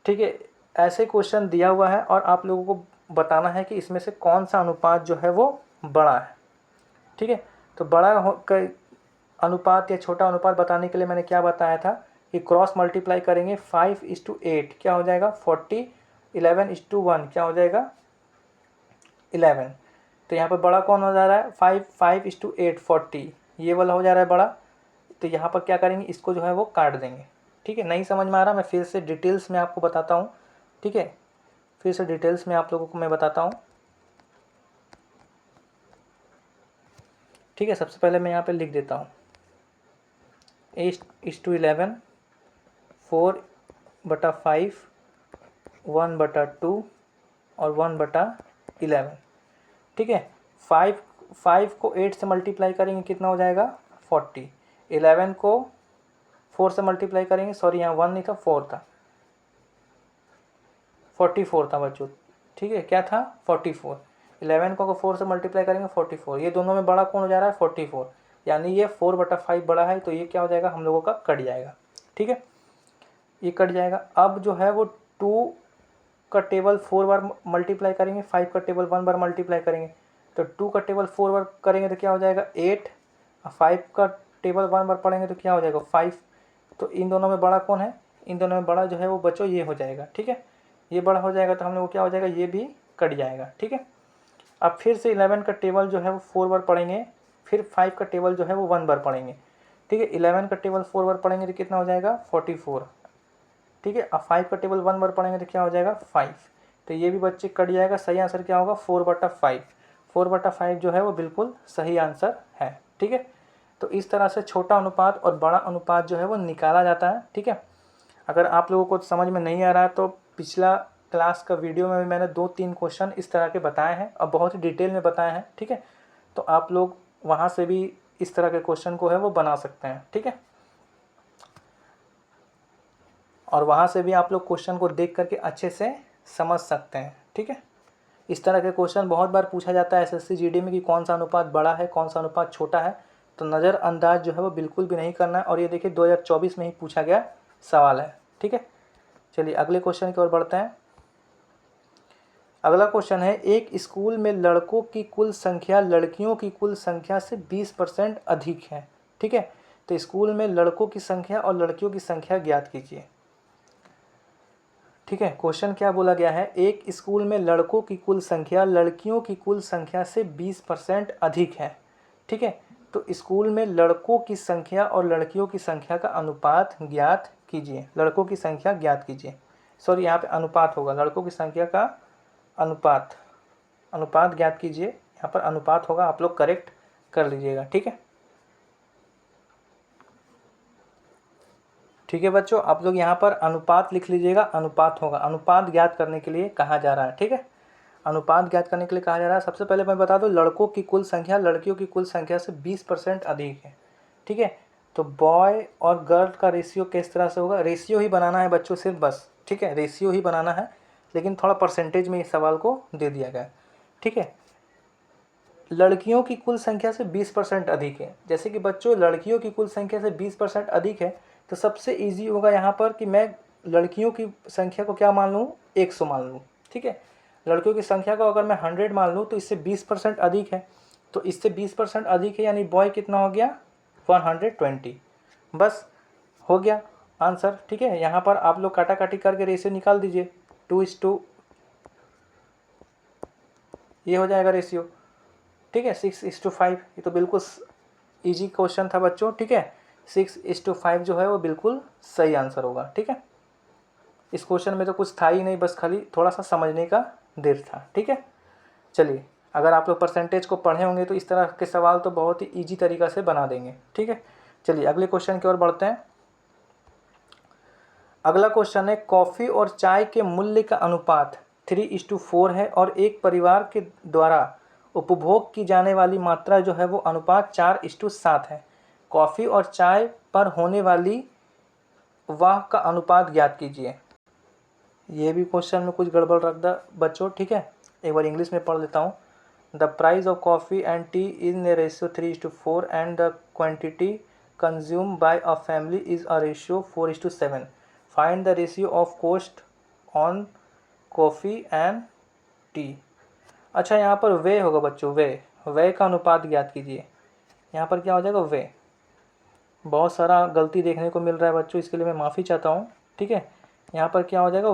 [SPEAKER 1] ठीक है, ऐसे क्वेश्चन दिया हुआ है और आप लोगों को बताना है कि इसमें से कौन सा अनुपात जो है वो बड़ा है। ठीक है, तो अनुपात या छोटा अनुपात बताने के लिए मैंने क्या बताया था कि क्रॉस मल्टीप्लाई करेंगे, 5:8 क्या हो जाएगा 40, 11:1 क्या हो जाएगा 11। तो यहाँ पर बड़ा कौन हो जा रहा है 5:8 40, ये वाला हो जा रहा है बड़ा। तो यहाँ पर क्या करेंगे, इसको जो है वो काट देंगे। ठीक है, नहीं समझ में आ रहा, मैं फिर से डिटेल्स में आपको बताता हूँ। ठीक है, फिर से डिटेल्स में आप लोगों को मैं बताता हूँ। ठीक है, सबसे पहले मैं यहाँ पे लिख देता हूँ 8:11, 4/5, 1/2 और 1/11। ठीक है, 5 को 8 से मल्टीप्लाई करेंगे कितना हो जाएगा 40, 11 को 4 से मल्टीप्लाई करेंगे, सॉरी यहाँ 1 नहीं था 4 था, 44 था बच्चों। ठीक है, क्या था 44, 11 को अगर 4 से मल्टीप्लाई करेंगे 44, ये दोनों में बड़ा कौन हो जा रहा है 44, यानी ये 4/5 बड़ा है, तो ये क्या हो जाएगा हम लोगों का कट जाएगा। ठीक है, ये कट जाएगा। अब जो है वो 2 का टेबल 4 बार मल्टीप्लाई करेंगे, 5 का टेबल 1 बार मल्टीप्लाई करेंगे, तो 2 का टेबल 4 बार करेंगे तो क्या हो जाएगा 8, 5 का टेबल 1 बार पढ़ेंगे तो क्या हो जाएगा 5। तो इन दोनों में बड़ा कौन है, इन दोनों में बड़ा जो है वो बच्चों ये हो जाएगा, ठीक है। ये बड़ा हो जाएगा तो हम लोग को क्या हो जाएगा, ये भी कट जाएगा, ठीक है। अब फिर से 11 का टेबल जो है वो 4 बार पढ़ेंगे, फिर 5 का टेबल जो है वो 1 बार पढ़ेंगे, ठीक है। 11 का टेबल 4 बार पढ़ेंगे तो कितना हो जाएगा 44, ठीक है। अब 5 का टेबल 1 बार पढ़ेंगे तो क्या हो जाएगा 5। तो ये भी बच्चे कट जाएगा। सही आंसर क्या होगा 4/5। 4/5 जो है वो बिल्कुल सही आंसर है, ठीक है। तो इस तरह से छोटा अनुपात और बड़ा अनुपात जो है वो निकाला जाता है, ठीक है। अगर आप लोगों को समझ में नहीं आ रहा है तो पिछला क्लास का वीडियो में भी मैंने 2-3 क्वेश्चन इस तरह के बताए हैं और बहुत ही डिटेल में बताए हैं, ठीक है। तो आप लोग वहाँ से भी इस तरह के क्वेश्चन को है वो बना सकते हैं, ठीक है। और वहाँ से भी आप लोग क्वेश्चन को देख करके अच्छे से समझ सकते हैं, ठीक है। इस तरह के क्वेश्चन बहुत बार पूछा जाता है एसएससी जीडी में कि कौन सा अनुपात बड़ा है, कौन सा अनुपात छोटा है। तो नज़रअंदाज जो है वो बिल्कुल भी नहीं करना है। और ये देखिए 2024 में ही पूछा गया सवाल है, ठीक है। चलिए अगले क्वेश्चन की ओर बढ़ते हैं। अगला क्वेश्चन है, एक स्कूल में लड़कों की कुल संख्या लड़कियों की कुल संख्या से 20% अधिक है, ठीक है। तो स्कूल में लड़कों की संख्या और लड़कियों की संख्या ज्ञात कीजिए, ठीक है। क्वेश्चन क्या बोला गया है, एक स्कूल में लड़कों की कुल संख्या लड़कियों की कुल संख्या से 20% अधिक है, ठीक है। तो स्कूल में लड़कों की संख्या और लड़कियों की संख्या का अनुपात ज्ञात कीजिए। लड़कों की संख्या ज्ञात कीजिए, सॉरी यहाँ पे अनुपात होगा, लड़कों की संख्या का अनुपात, अनुपात ज्ञात कीजिए। यहाँ पर अनुपात होगा, आप लोग करेक्ट कर लीजिएगा, ठीक है। ठीक है बच्चों, आप लोग यहाँ पर अनुपात लिख लीजिएगा, अनुपात होगा। अनुपात ज्ञात करने के लिए कहा जा रहा है, ठीक है। अनुपात ज्ञात करने के लिए कहा जा रहा है। सबसे पहले मैं बता दूं, लड़कों की कुल संख्या लड़कियों की कुल संख्या से 20% अधिक है, ठीक है। तो बॉय और गर्ल का रेशियो किस तरह से होगा, रेशियो ही बनाना है बच्चों सिर्फ, बस, ठीक है। रेशियो ही बनाना है, लेकिन थोड़ा परसेंटेज में इस सवाल को दे दिया गया, ठीक है। लड़कियों की कुल संख्या से 20% अधिक है। जैसे कि बच्चों लड़कियों की कुल संख्या से 20% अधिक है, तो सबसे इजी होगा यहाँ पर कि मैं लड़कियों की संख्या को क्या मान लूँ 100 मान लूँ, ठीक है। लड़कियों की संख्या को अगर मैं 100 मान लूँ तो इससे 20% अधिक है, तो इससे 20% अधिक है, यानी बॉय कितना हो गया 120, बस हो गया आंसर, ठीक है। यहाँ पर आप लोग काटाकाटी करके रेशियो निकाल दीजिए, 2:2 ये हो जाएगा रेशियो, ठीक है। 6:5 ये तो बिल्कुल इजी क्वेश्चन था बच्चों, ठीक है। 6:5 जो है वो बिल्कुल सही आंसर होगा, ठीक है। इस क्वेश्चन में तो कुछ था ही नहीं, बस खाली थोड़ा सा समझने का देर था, ठीक है। चलिए, अगर आप लोग परसेंटेज को पढ़े होंगे तो इस तरह के सवाल तो बहुत ही ईजी तरीक़ा से बना देंगे, ठीक है। चलिए अगले क्वेश्चन की ओर बढ़ते हैं। अगला क्वेश्चन है, कॉफ़ी और चाय के मूल्य का अनुपात 3:4 है और एक परिवार के द्वारा उपभोग की जाने वाली मात्रा जो है वो अनुपात 4:7 है। कॉफ़ी और चाय पर होने वाली वाह का अनुपात ज्ञात कीजिए। ये भी क्वेश्चन में कुछ गड़बड़ रख दा बच्चों, ठीक है। एक बार इंग्लिश में पढ़ लेता हूँ। The price of coffee and T in A ratio 3:4 and the quantity consume by a family is a ratio 4:7। Find the ratio of cost on coffee and T. अच्छा, यहाँ पर वे होगा बच्चों, वे का अनुपात ज्ञात कीजिए। यहाँ पर क्या हो जाएगा वे। बहुत सारा गलती देखने को मिल रहा है बच्चों, इसके लिए मैं माफ़ी चाहता हूँ, ठीक है। यहाँ पर क्या हो जाएगा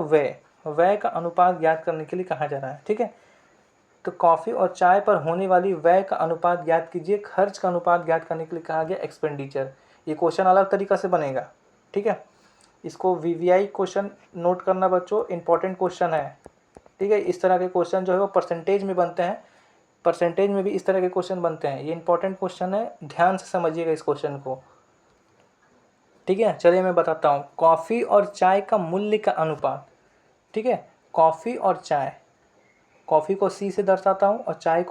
[SPEAKER 1] वे का अनुपात ज्ञात करने के लिए कहा जा रहा है, ठीक है। तो कॉफ़ी और चाय पर होने वाली व्यय का अनुपात ज्ञात कीजिए। खर्च का अनुपात ज्ञात करने के लिए कहा गया एक्सपेंडिचर। ये क्वेश्चन अलग तरीक़ा से बनेगा, ठीक है। इसको वीवीआई क्वेश्चन नोट करना बच्चों, इंपॉर्टेंट क्वेश्चन है, ठीक है। इस तरह के क्वेश्चन जो है वो परसेंटेज में बनते हैं, परसेंटेज में भी इस तरह के क्वेश्चन बनते हैं। ये इंपॉर्टेंट क्वेश्चन है, ध्यान से समझिएगा इस क्वेश्चन को, ठीक है। चलिए मैं बताता हूँ, कॉफ़ी और चाय का मूल्य का अनुपात, ठीक है। कॉफ़ी और चाय, कॉफ़ी को सी से दर्शाता हूँ और चाय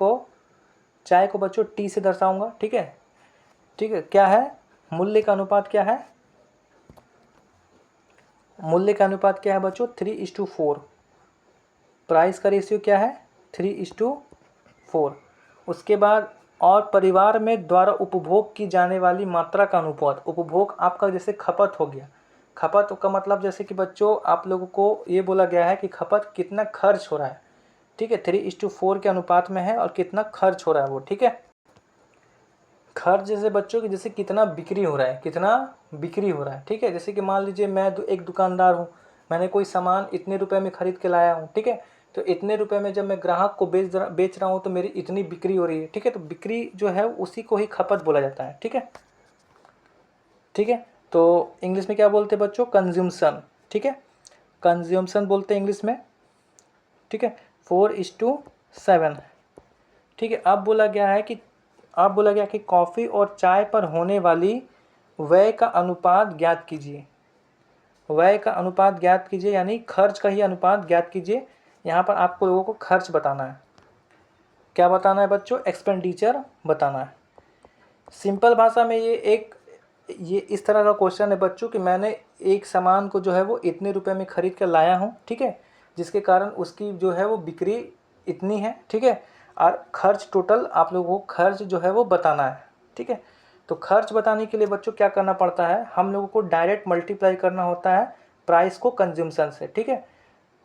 [SPEAKER 1] को बच्चों टी से दर्शाऊंगा, ठीक है। ठीक है, क्या है मूल्य का अनुपात, क्या है मूल्य का अनुपात, क्या है बच्चों 3:4। प्राइस का रेशियो क्या है 3:4। उसके बाद और परिवार में द्वारा उपभोग की जाने वाली मात्रा का अनुपात, उपभोग आपका जैसे खपत हो गया, खपत का मतलब जैसे कि बच्चों आप लोगों को ये बोला गया है कि खपत कितना खर्च हो रहा है, ठीक है, 3:4 के अनुपात में है और कितना खर्च हो रहा है वो, ठीक है। खर्च जैसे बच्चों की जैसे कितना बिक्री हो रहा है, कितना बिक्री हो रहा है, ठीक है। जैसे कि मान लीजिए मैं एक दुकानदार हूँ, मैंने कोई सामान इतने रुपए में खरीद के लाया हूँ, ठीक है, तो इतने रुपए में जब मैं ग्राहक को बेच रहा हूँ तो मेरी इतनी बिक्री हो रही है, ठीक है। तो बिक्री जो है उसी को ही खपत बोला जाता है, ठीक है, ठीक है। तो इंग्लिश में क्या बोलते हैं बच्चों, कंज्यूमशन, ठीक है, कंज्यूमशन बोलते हैं इंग्लिश में, ठीक है। 4:7, ठीक है। अब बोला गया कि कॉफ़ी और चाय पर होने वाली व्यय का अनुपात ज्ञात कीजिए। व्यय का अनुपात ज्ञात कीजिए यानी खर्च का ही अनुपात ज्ञात कीजिए। यहाँ पर आपको लोगों को खर्च बताना है। क्या बताना है बच्चों, एक्सपेंडिचर बताना है। सिंपल भाषा में ये इस तरह का क्वेश्चन है बच्चों कि मैंने एक सामान को जो है वो इतने रुपए में खरीद कर लाया हूँ, ठीक है, जिसके कारण उसकी जो है वो बिक्री इतनी है, ठीक है, और खर्च टोटल आप लोगों को खर्च जो है वो बताना है, ठीक है। तो खर्च बताने के लिए बच्चों क्या करना पड़ता है, हम लोगों को डायरेक्ट मल्टीप्लाई करना होता है प्राइस को कंज्यूमशन से, ठीक है,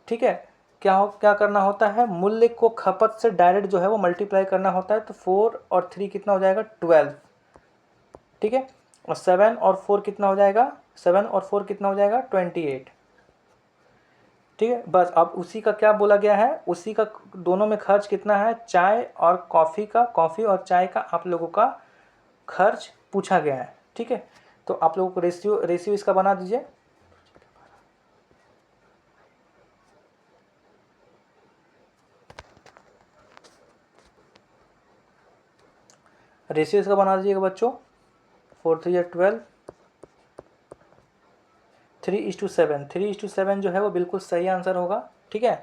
[SPEAKER 1] ठीक है। क्या करना होता है, मूल्य को खपत से डायरेक्ट जो है वो मल्टीप्लाई करना होता है। तो 4 और 3 कितना हो जाएगा, 12, ठीक है, और 7 और 4 कितना हो जाएगा, 7 और 4 कितना हो जाएगा, 28, ठीक है। बस अब उसी का क्या बोला गया है, उसी का दोनों में खर्च कितना है, चाय और कॉफ़ी और चाय का आप लोगों का खर्च पूछा गया है, ठीक है। तो आप लोगों को रेशियो इसका बना दीजिए। रेशियो इसका बना दीजिएगा बच्चों, 4 3 12, 3:7, 3:7 जो है वो बिल्कुल सही आंसर होगा, ठीक है।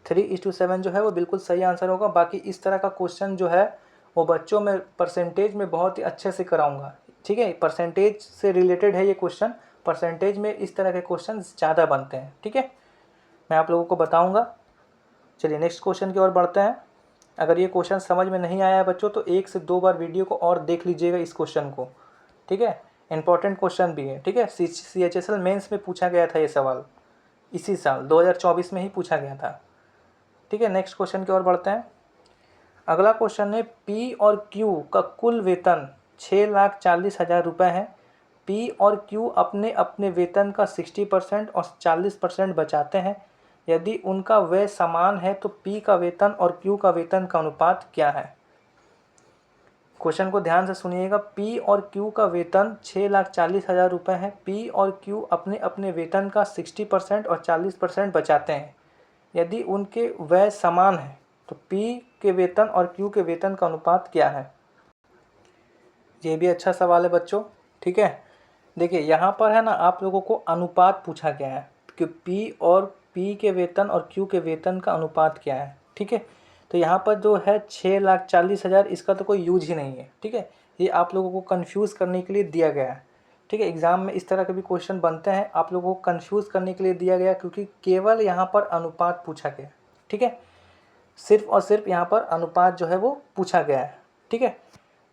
[SPEAKER 1] 3:7 जो है वो बिल्कुल सही आंसर होगा। बाकी इस तरह का क्वेश्चन जो है वो बच्चों में परसेंटेज में बहुत ही अच्छे से कराऊंगा, ठीक है। परसेंटेज से रिलेटेड है ये क्वेश्चन, परसेंटेज में इस तरह के क्वेश्चन ज़्यादा बनते हैं, ठीक है, मैं आप लोगों को बताऊँगा। चलिए नेक्स्ट क्वेश्चन की ओर बढ़ते हैं। अगर ये क्वेश्चन समझ में नहीं आया है बच्चों तो 1 से 2 बार वीडियो को और देख लीजिएगा इस क्वेश्चन को, ठीक है, इंपॉर्टेंट क्वेश्चन भी है, ठीक है। CHSL मेंस में पूछा गया था ये सवाल, इसी साल 2024 में ही पूछा गया था, ठीक है। नेक्स्ट क्वेश्चन की ओर बढ़ते हैं। अगला क्वेश्चन है, पी और क्यू का कुल वेतन 6,40,000 रुपये है। पी और क्यू अपने अपने वेतन का 60% और 40% बचाते हैं। यदि उनका व्यय समान है तो पी का वेतन और क्यू का वेतन का अनुपात क्या है। क्वेश्चन को ध्यान से सुनिएगा। पी और क्यू का वेतन 6,40,000 रुपये है। पी और क्यू अपने अपने वेतन का 60% और 40% बचाते हैं। यदि उनके व्यय समान है तो पी के वेतन और क्यू के वेतन का अनुपात क्या है। ये भी अच्छा सवाल है बच्चों, ठीक है। देखिए यहाँ पर है ना, आप लोगों को अनुपात पूछा गया है कि पी के वेतन और क्यू के वेतन का अनुपात क्या है, ठीक है। तो यहाँ पर जो है 6,40,000, इसका तो कोई यूज ही नहीं है, ठीक है। ये आप लोगों को कंफ्यूज करने के लिए दिया गया है, ठीक है। एग्जाम में इस तरह के भी क्वेश्चन बनते हैं, आप लोगों को कंफ्यूज करने के लिए दिया गया, क्योंकि केवल यहाँ पर अनुपात पूछा गया, ठीक है। सिर्फ और सिर्फ यहाँ पर अनुपात जो है वो पूछा गया है, ठीक है।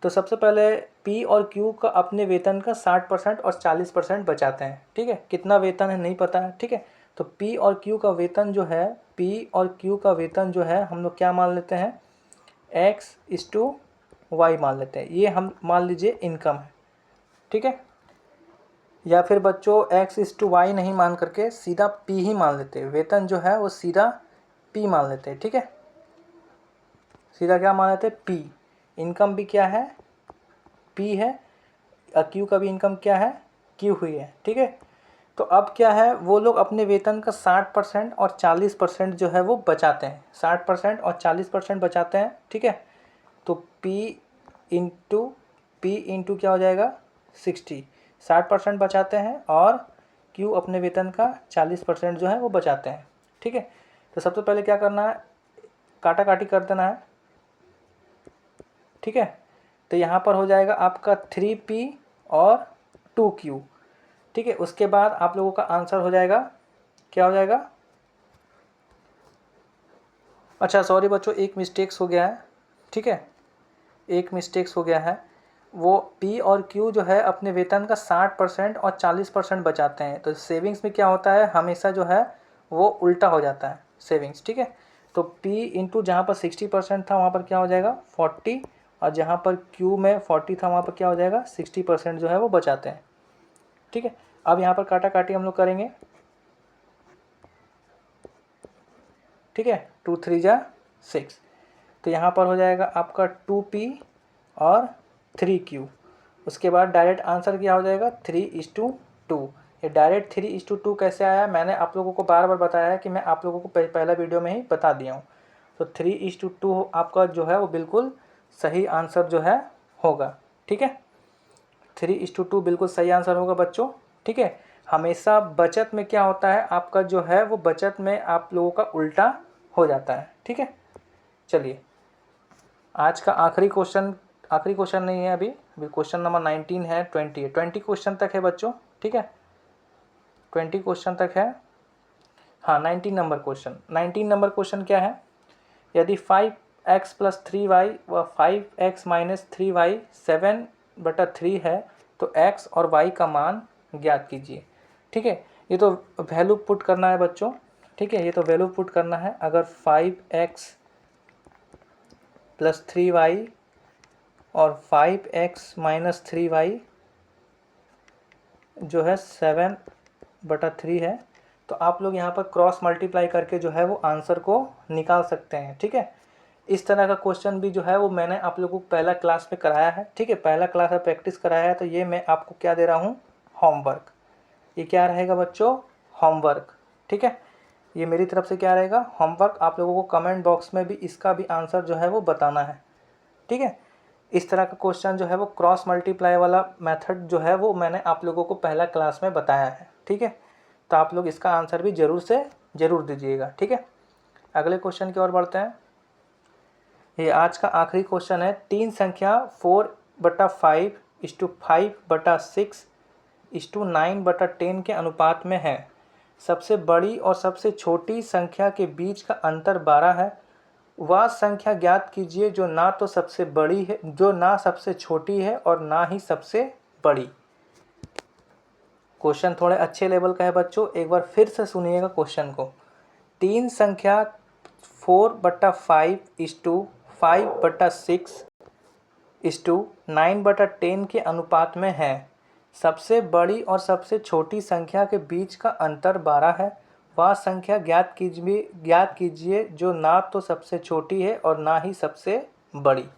[SPEAKER 1] तो सबसे पहले पी और क्यू का अपने वेतन का 60% और 40% बचाते हैं, ठीक है। कितना वेतन है नहीं पता है, ठीक है। तो पी और क्यू का वेतन जो है, पी और क्यू का वेतन जो है हम लोग क्या मान लेते हैं, X/Y मान लेते हैं। ये हम मान लीजिए इनकम है, ठीक है। या फिर बच्चों X/Y नहीं मान करके सीधा P ही मान लेते हैं। वेतन जो है वो सीधा P मान लेते हैं, ठीक है। सीधा क्या मान लेते हैं, P। इनकम भी क्या है, P है। क्यू का भी इनकम क्या है, Q हुई है, ठीक है। तो अब क्या है, वो लोग अपने वेतन का 60% और 40% जो है वो बचाते हैं। 60% और 40% बचाते हैं, ठीक है। तो P इंटू क्या हो जाएगा, 60। 60% बचाते हैं और Q अपने वेतन का 40% जो है वो बचाते हैं, ठीक है। तो सबसे पहले क्या करना है, काटा काटी कर देना है, ठीक है। तो यहाँ पर हो जाएगा आपका 3P और 2Q, ठीक है। उसके बाद आप लोगों का आंसर हो जाएगा, क्या हो जाएगा, अच्छा सॉरी बच्चों, एक मिस्टेक्स हो गया है, ठीक है, एक मिस्टेक्स हो गया है। वो पी और क्यू जो है अपने वेतन का 60% और 40% बचाते हैं। तो सेविंग्स में क्या होता है, हमेशा जो है वो उल्टा हो जाता है सेविंग्स, ठीक है। तो पी इंटू जहाँ पर 60% था वहाँ पर क्या हो जाएगा 40, और जहाँ पर क्यू में 40 था वहाँ पर क्या हो जाएगा 60% जो है वो बचाते हैं, ठीक है। अब यहाँ पर काटा काटी हम लोग करेंगे, ठीक है। 2 3 जा 6, तो यहाँ पर हो जाएगा आपका 2p और 3q। उसके बाद डायरेक्ट आंसर क्या हो जाएगा 3:2। ये डायरेक्ट 3:2 कैसे आया, मैंने आप लोगों को बार बार बताया है कि मैं आप लोगों को पहला वीडियो में ही बता दिया हूँ। तो 3:2 आपका जो है वो बिल्कुल सही आंसर जो है होगा, ठीक है। 3:2 बिल्कुल सही आंसर होगा बच्चों, ठीक है। हमेशा बचत में क्या होता है आपका जो है वो बचत में आप लोगों का उल्टा हो जाता है, ठीक है। चलिए आज का आखिरी क्वेश्चन नहीं है, अभी क्वेश्चन नंबर 19 है, 20 है, 20 क्वेश्चन तक है बच्चों, ठीक है। 20 क्वेश्चन तक है। हाँ 19 नंबर क्वेश्चन क्या है, यदि 5x + 3y व 5x - 3y 7/3 है तो x और y का मान ज्ञात कीजिए, ठीक है। ये तो वैल्यू पुट करना है बच्चों, ठीक है। ये तो वैल्यू पुट करना है। अगर 5x + 3y और 5x - 3y जो है 7/3 है, तो आप लोग यहाँ पर क्रॉस मल्टीप्लाई करके जो है वो आंसर को निकाल सकते हैं, ठीक है। इस तरह का क्वेश्चन भी जो है वो मैंने आप लोगों को पहला क्लास में कराया है, ठीक है। पहला क्लास में प्रैक्टिस कराया है, तो ये मैं आपको क्या दे रहा हूँ, होमवर्क। ये क्या रहेगा बच्चों, होमवर्क, ठीक है। ये मेरी तरफ से क्या रहेगा, होमवर्क। आप लोगों को कमेंट बॉक्स में भी इसका भी आंसर जो है वो बताना है, ठीक है। इस तरह का क्वेश्चन जो है वो क्रॉस मल्टीप्लाई वाला मेथड जो है वो मैंने आप लोगों को पहला क्लास में बताया है, ठीक है। तो आप लोग इसका आंसर भी ज़रूर से ज़रूर दीजिएगा, ठीक है। अगले क्वेश्चन की ओर बढ़ते हैं। ये आज का आखिरी क्वेश्चन है। तीन संख्या 4/5:5/6:9/10 के अनुपात में है। सबसे बड़ी और सबसे छोटी संख्या के बीच का अंतर 12 है। वह संख्या ज्ञात कीजिए जो ना तो सबसे बड़ी है, जो ना सबसे छोटी है और ना ही सबसे बड़ी। क्वेश्चन थोड़े अच्छे लेवल का है बच्चों, एक बार फिर से सुनिएगा क्वेश्चन को। तीन संख्या 4/5:5/6:9/10 के अनुपात में है। सबसे बड़ी और सबसे छोटी संख्या के बीच का अंतर 12 है। वह संख्या ज्ञात कीजिए जो ना तो सबसे छोटी है और ना ही सबसे बड़ी।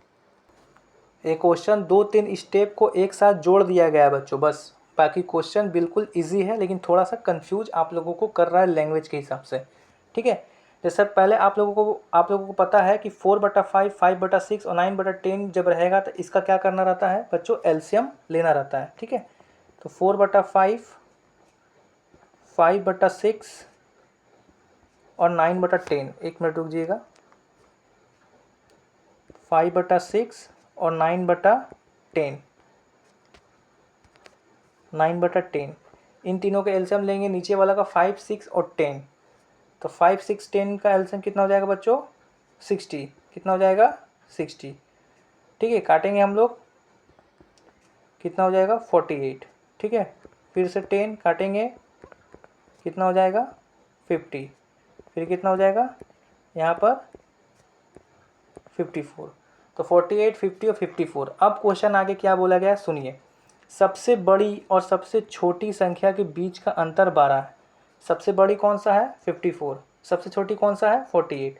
[SPEAKER 1] ये क्वेश्चन 2-3 स्टेप को एक साथ जोड़ दिया गया है बच्चों, बस। बाकी क्वेश्चन बिल्कुल इजी है, लेकिन थोड़ा सा कंफ्यूज आप लोगों को कर रहा है लैंग्वेज के हिसाब से, ठीक है। जैसे पहले आप लोगों को पता है कि 4/5, 5/6 और 9/10 जब रहेगा तो इसका क्या करना रहता है बच्चों, एलसीएम लेना रहता है, ठीक है। तो 4/5, 5/6 और 9/10, एक मिनट रुकिएगा, 5/6 और 9/10 इन तीनों के एलसीएम लेंगे। नीचे वाला का 5, 6 और 10, तो 5, 6, 10 का एलसीएम कितना हो जाएगा बच्चों, 60। कितना हो जाएगा 60, ठीक है। काटेंगे हम लोग, कितना हो जाएगा 48, ठीक है। फिर से 10 काटेंगे, कितना हो जाएगा 50, फिर कितना हो जाएगा यहाँ पर 54। तो 48, 50 और 54। अब क्वेश्चन आगे क्या बोला गया सुनिए। सबसे बड़ी और सबसे छोटी संख्या के बीच का अंतर 12 है। सबसे बड़ी कौन सा है 54, सबसे छोटी कौन सा है 48।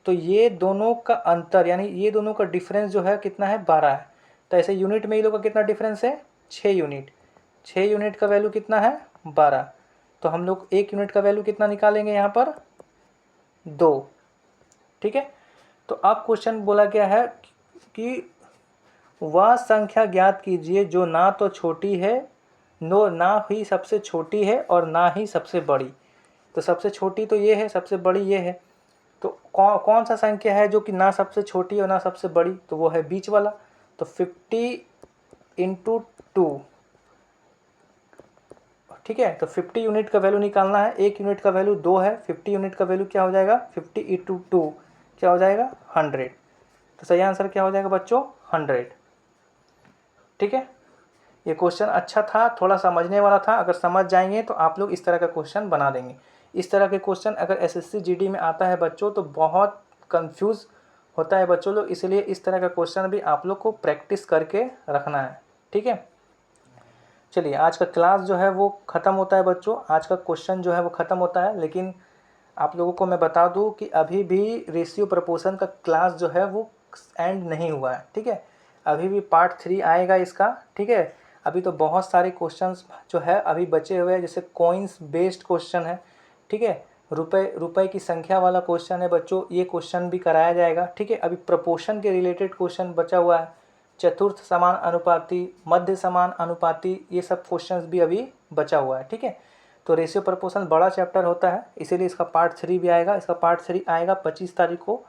[SPEAKER 1] तो ये दोनों का अंतर यानी ये दोनों का डिफरेंस जो है कितना है 12 है। तो ऐसे यूनिट में ये लोग का कितना डिफरेंस है 6 यूनिट। 6 यूनिट का वैल्यू कितना है 12। तो हम लोग 1 यूनिट का वैल्यू कितना निकालेंगे यहाँ पर 2, ठीक है। तो अब क्वेश्चन बोला गया है कि वह संख्या ज्ञात कीजिए जो ना तो छोटी है, ना ही सबसे छोटी है और ना ही सबसे बड़ी। तो सबसे छोटी तो ये है, सबसे बड़ी ये है। तो कौन सा संख्या है जो कि ना सबसे छोटी और ना सबसे बड़ी, तो वो है बीच वाला। तो 50 × 2, ठीक है। तो 50 यूनिट का वैल्यू निकालना है। 1 यूनिट का वैल्यू 2 है, 50 यूनिट का वैल्यू क्या हो जाएगा 50 × 2 क्या हो जाएगा 100। तो सही आंसर क्या हो जाएगा बच्चों 100। ठीक है, ये क्वेश्चन अच्छा था, थोड़ा समझने वाला था। अगर समझ जाएंगे तो आप लोग इस तरह का क्वेश्चन बना देंगे। इस तरह के क्वेश्चन अगर एसएससी जीडी में आता है बच्चों तो बहुत कंफ्यूज होता है बच्चों लोग, इसलिए इस तरह का क्वेश्चन भी आप लोग को प्रैक्टिस करके रखना है। ठीक है, चलिए आज का क्लास जो है वो ख़त्म होता है बच्चों, आज का क्वेश्चन जो है वो ख़त्म होता है। लेकिन आप लोगों को मैं बता दूं कि अभी भी रेशियो प्रपोर्शन का क्लास जो है वो एंड नहीं हुआ है। ठीक है, अभी भी पार्ट 3 आएगा इसका। ठीक है, अभी तो बहुत सारे क्वेश्चंस जो है अभी बचे हुए हैं, जैसे कॉइन्स बेस्ड क्वेश्चन है। ठीक है, रुपए की संख्या वाला क्वेश्चन है बच्चों, ये क्वेश्चन भी कराया जाएगा। ठीक है, अभी प्रपोर्शन के रिलेटेड क्वेश्चन बचा हुआ है, चतुर्थ समान अनुपाती, मध्य समान अनुपाती, ये सब क्वेश्चंस भी अभी बचा हुआ है। ठीक है, तो रेशियो प्रपोर्शन बड़ा चैप्टर होता है, इसीलिए इसका पार्ट 3 भी आएगा। इसका पार्ट 3 आएगा 25 तारीख को।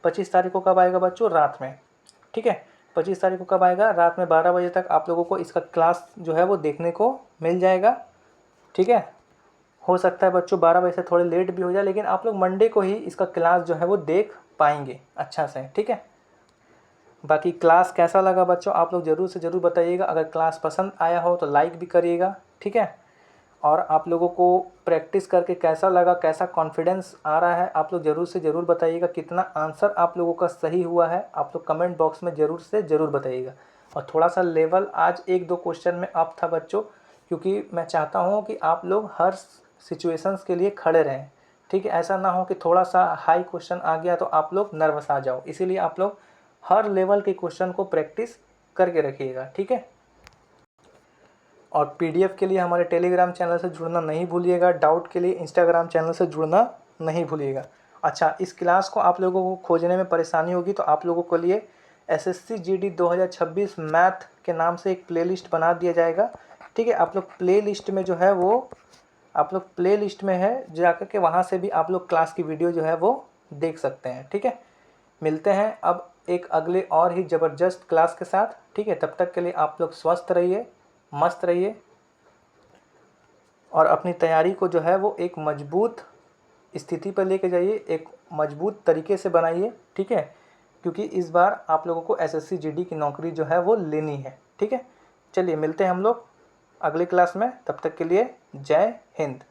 [SPEAKER 1] 25 तारीख को कब आएगा बच्चों? रात में। ठीक है, 25 तारीख को कब आएगा? रात में 12 बजे तक आप लोगों को इसका क्लास जो है वो देखने को मिल जाएगा। ठीक है, हो सकता है बच्चों 12 बजे से थोड़े लेट भी हो जाए, लेकिन आप लोग मंडे को ही इसका क्लास जो है वो देख पाएंगे अच्छा से। ठीक है, बाकी क्लास कैसा लगा बच्चों आप लोग ज़रूर से ज़रूर बताइएगा। अगर क्लास पसंद आया हो तो लाइक भी करिएगा। ठीक है, और आप लोगों को प्रैक्टिस करके कैसा लगा, कैसा कॉन्फिडेंस आ रहा है, आप लोग ज़रूर से ज़रूर बताइएगा। कितना आंसर आप लोगों का सही हुआ है आप लोग कमेंट बॉक्स में ज़रूर से ज़रूर बताइएगा। और थोड़ा सा लेवल आज 1-2 क्वेश्चन में अप था बच्चों, क्योंकि मैं चाहता हूँ कि आप लोग हर सिचुएशंस के लिए खड़े रहें। ठीक है, ऐसा ना हो कि थोड़ा सा हाई क्वेश्चन आ गया तो आप लोग नर्वस आ जाओ। इसीलिए आप लोग हर लेवल के क्वेश्चन को प्रैक्टिस करके रखिएगा। ठीक है, और पीडीएफ के लिए हमारे टेलीग्राम चैनल से जुड़ना नहीं भूलिएगा। डाउट के लिए इंस्टाग्राम चैनल से जुड़ना नहीं भूलिएगा। अच्छा, इस क्लास को आप लोगों को खोजने में परेशानी होगी तो आप लोगों के लिए एसएससी जीडी 2026 मैथ के नाम से एक प्लेलिस्ट बना दिया जाएगा। ठीक है, आप लोग प्लेलिस्ट में जो है वो आप लोग प्लेलिस्ट में है जाकर के वहाँ से भी आप लोग क्लास की वीडियो जो है वो देख सकते हैं। ठीक है, मिलते हैं अब एक अगले और ही ज़बरदस्त क्लास के साथ। ठीक है, तब तक के लिए आप लोग स्वस्थ रहिए, मस्त रहिए, और अपनी तैयारी को जो है वो एक मजबूत स्थिति पर लेके जाइए, एक मजबूत तरीके से बनाइए। ठीक है, क्योंकि इस बार आप लोगों को एसएससी जीडी की नौकरी जो है वो लेनी है। ठीक है, चलिए मिलते हैं हम लोग अगली क्लास में, तब तक के लिए जय हिंद।